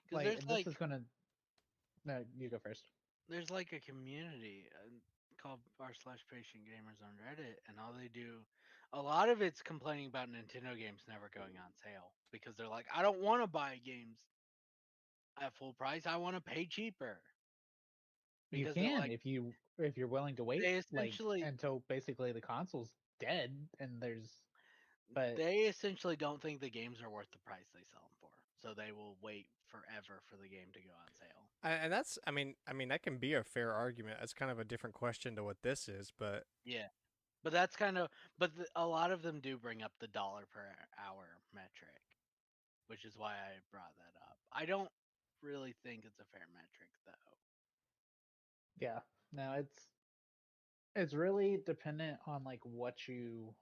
because there's this like is gonna no, you go first. there's like a community called r/slash patient gamers on Reddit, and all they do, a lot of it's complaining about Nintendo games never going on sale because they're like, I don't want to buy games at full price. I want to pay cheaper You because they're can like, if you're willing to wait they like essentially until basically the console's dead and there's but they essentially don't think the games are worth the price they sell them for, so they will wait forever for the game to go on sale. and that's I mean that can be a fair argument. That's kind of a different question to what this is, but Yeah, but that's kind of a lot of them do bring up the dollar per hour metric, which is why I brought that up. I don't really think it's a fair metric though. yeah. No, it's really dependent on like what you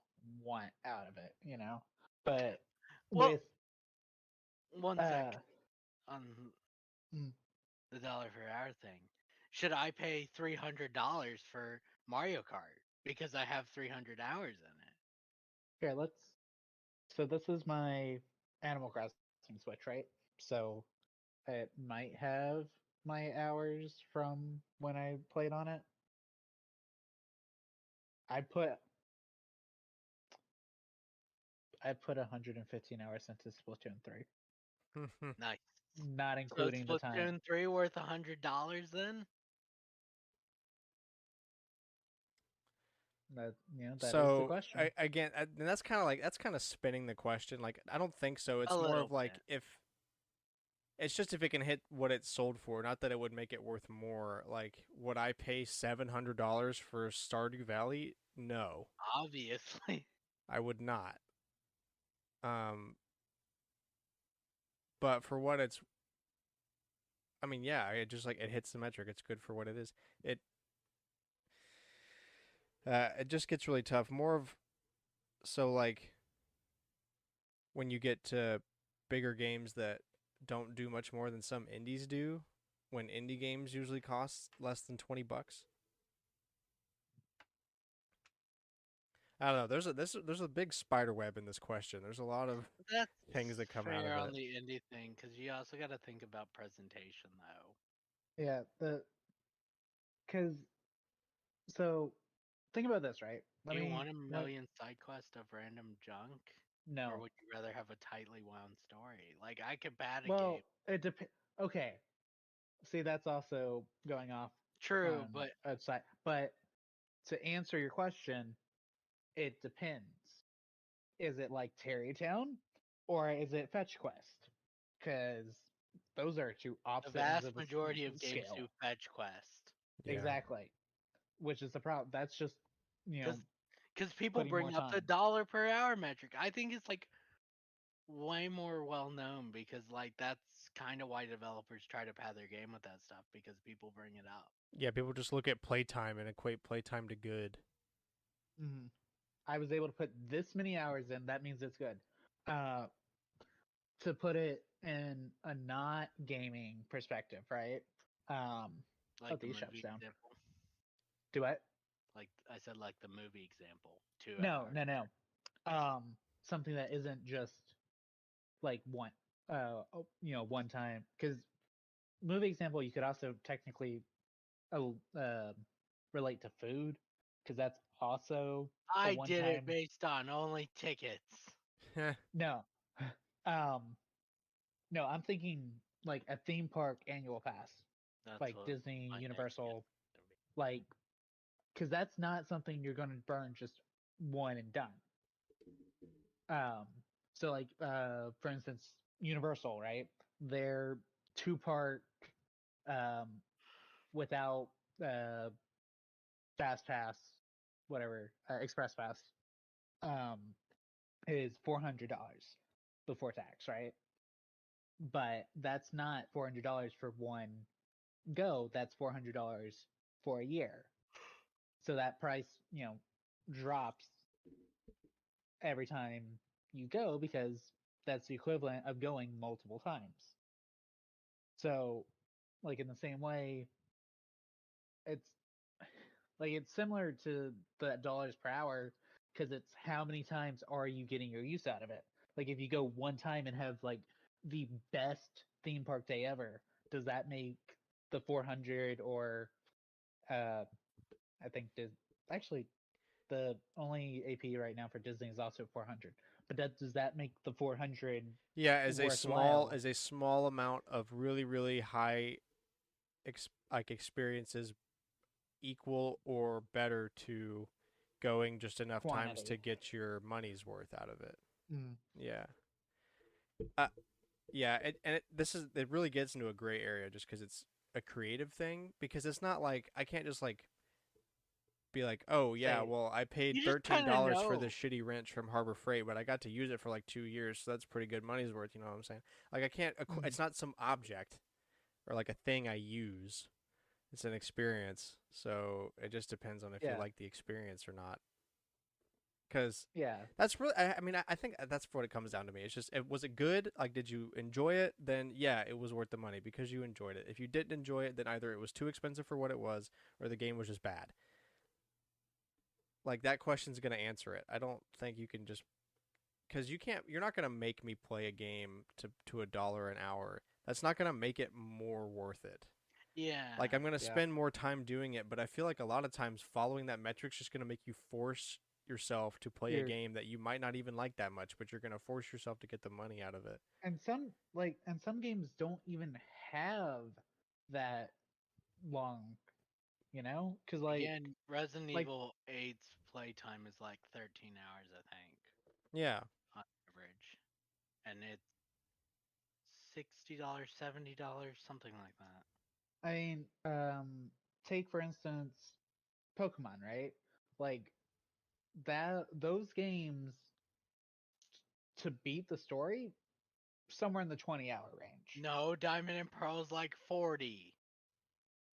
want out of it, you know? But Well, with one sec uh on mm, the dollar per hour thing. Should I pay $300 for Mario Kart because I have 300 hours in it? here, let's so this is my Animal Crossing Switch, right? So it might have my hours from when I played on it. I put I put 115 hours into Splatoon 3, Nice. not So including the time. Splatoon 3 worth $100 then? That that is the so question. again, and that's kind of spinning the question. Like I don't think so. A It's more little of like bit. if it's just if it can hit what it's sold for, not that it would make it worth more. Like would I pay $700 for Stardew Valley? No, Obviously. I would not. Um, but for what it's I mean, yeah, it just like it hits the metric. It's good for what it is. It it just gets really tough. More of so like when you get to bigger games that don't do much more than some indies do, when indie games usually cost less than $20. I don't know. There's a big spider web in this question. There's a lot of That's things that come out of fair on it. the indie thing because you also got to think about presentation though. Yeah, the because so think about this, right? Do Let you me want a let million side quests of random junk? Or no. would you rather have a tightly wound story? Like I could bat a game. Well, it depends. Okay, see, that's also going off True, on but outside. But to answer your question, it depends. Is it like Terrytown, or is it Fetch Quest? Because those are two the opposite ends vast of the majority of games do scale. fetch quest. Yeah. Exactly, which is the problem. That's just you know Because people putting more bring up the time. dollar per hour metric. I think it's like way more well known because like that's kind of why developers try to pad their game with that stuff because people bring it up. Yeah, people just look at playtime and equate playtime to good. Mhm. I was able to put this many hours in. That means it's good. Uh, to put it in a not gaming perspective, right? Um, oh, Like the these shops movie down. example. Do it? Like I said, like the movie example. Two No, hours. no, no. Something that isn't just like one, one time. Because movie example, you could also technically uh, uh, relate to food, because that's also a I one did it time. based on only tickets. No, um, no, I'm thinking like a theme park annual pass, That's like what Disney, my next guess Universal, is gonna be. like because that's not something you're going to burn just one and done. Um, so like for instance, Universal, right? Their two-part um without uh fast pass, whatever, express pass, um is $400 before tax, right? but that's not $400 for one go. That's $400 for a year. So that price, drops every time you go because that's the equivalent of going multiple times. So, like in the same way, it's it's similar to the dollars per hour because it's how many times are you getting your use out of it. Like if you go one time and have like the best theme park day ever, does that make the 400 or I think actually the only AP right now for Disney is also 400. But does that make the 400 Yeah, as worthwhile? a small amount of really really high experiences equal or better to going just enough times to Quantity. get your money's worth out of it. Mm. Yeah. Uh, yeah, it really gets into a gray area just because it's a creative thing because it's not like I can't just like be like, oh yeah, Say well I paid You just kind of $13 for know. this shitty wrench from Harbor Freight, but I got to use it for like 2 years, so that's pretty good money's worth. You know what I'm saying? Like I can't. mm. It's not some object or like a thing I use. It's an experience, so it just depends on if you Yeah. like the experience or not. Because Yeah. that's really, I mean, I think that's what it comes down to me. It's just, was it good? Like, did you enjoy it? Then yeah, it was worth the money because you enjoyed it. If you didn't enjoy it, then either it was too expensive for what it was, or the game was just bad. Like that question's gonna answer it. I don't think you can just because you're not gonna make me play a game to $1 an hour. That's not gonna make it more worth it. Yeah. Like I'm gonna Yeah. spend more time doing it, but I feel like a lot of times following that metric's just gonna make you force yourself to play a You're game that you might not even like that much, but you're gonna force yourself to get the money out of it. and some games don't even have that long, because Again, Resident like Evil 8's playtime is like 13 hours, I think, Yeah. on average. And it's $60, $70, something like that. I mean, take for instance Pokemon, right? Like that those games to beat the story somewhere in the 20-hour range. No, Diamond and Pearl's like 40.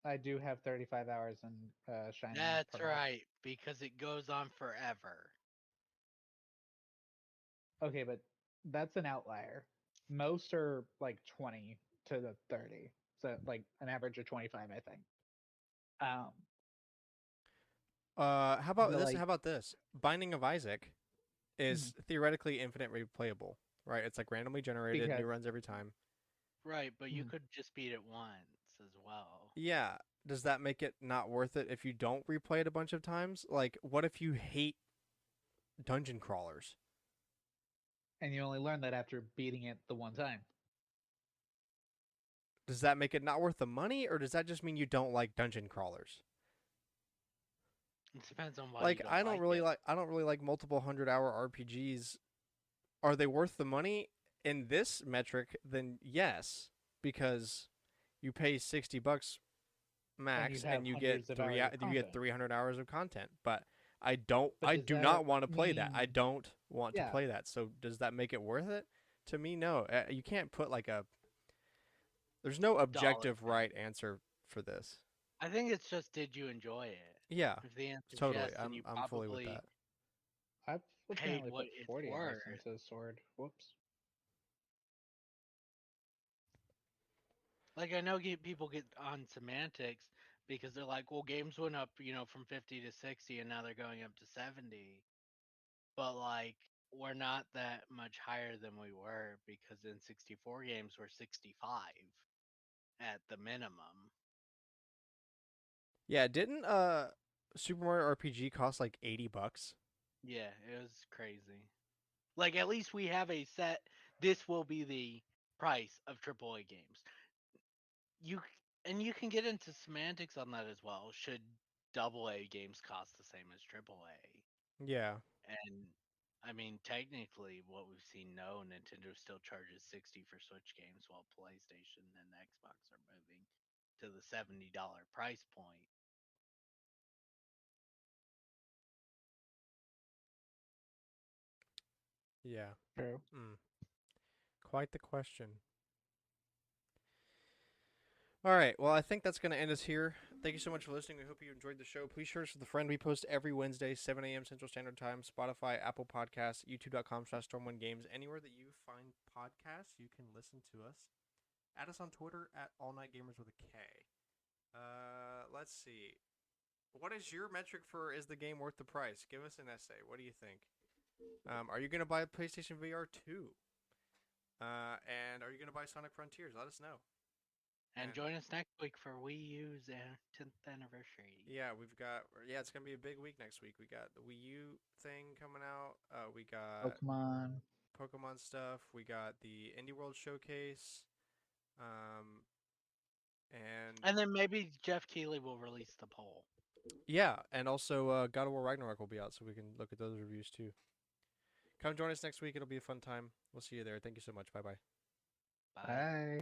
I do have 35 hours in Shining That's Pearl. right, because it goes on forever. Okay, but that's an outlier. Most are like 20 to the 30. So like an average of 25, I think. Um, How about but this? like How about this? Binding of Isaac mhm, is theoretically infinite replayable, right? It's like randomly generated, new because runs every time. Right, but you mhm, could just beat it once as well. Yeah. Does that make it not worth it if you don't replay it a bunch of times? Like, what if you hate dungeon crawlers? and you only learn that after beating it the one time. Does that make it not worth the money, or does that just mean you don't like dungeon crawlers? It depends on why you Like, don't like it. I don't really like multiple 100-hour RPGs. Are they worth the money in this metric? Then yes, because you pay $60 And you max have and you get hundreds of hours of you get content. 300 hours of content. But But I does do that not want to play that. I mean don't want to yeah, play that. So does that make it worth it? To me, no. You can't put like a there's no Dollar objective amount. right answer for this. I think it's just, did you enjoy it? Yeah, If the answer is totally. yes, then you I'm fully with probably that. I've paid legitimately what put it's 40 hours worth. into Sword. Whoops. Like, I know people get on semantics because they're like, well, games went up, from 50 to 60 and now they're going up to 70. But, like, we're not that much higher than we were because in 64 games, we're 65 at the minimum. Yeah, didn't Super Mario RPG cost like $80? Yeah, it was crazy. Like, at least we have a set, this will be the price of AAA games. You can get into semantics on that as well. Should AA games cost the same as AAA? Yeah. And I mean, technically, what we've seen, no, Nintendo still charges 60 for Switch games, while PlayStation and Xbox are moving to the $70 price point. Yeah. True. Mm. Quite the question. All right. Well, I think that's going to end us here. Thank you so much for listening. We hope you enjoyed the show. Please share us with a friend. We post every Wednesday, 7 a.m. Central Standard Time, Spotify, Apple Podcasts, youtube.com/StormwindGames. Anywhere that you find podcasts, you can listen to us. Add us on Twitter at AllNightGamers with a K. Let's see. What is your metric for is the game worth the price? Give us an essay. What do you think? Are you going to buy a PlayStation VR2? And are you going to buy Sonic Frontiers? Let us know. And join us next week for Wii U's 10th anniversary. Yeah, it's going to be a big week next week. We got the Wii U thing coming out. We got Pokemon stuff. We got the Indie World Showcase. And then maybe Jeff Keighley will release the poll. Yeah, and also God of War Ragnarok will be out, so we can look at those reviews too. Come join us next week. It'll be a fun time. We'll see you there. Thank you so much. Bye-bye. Bye.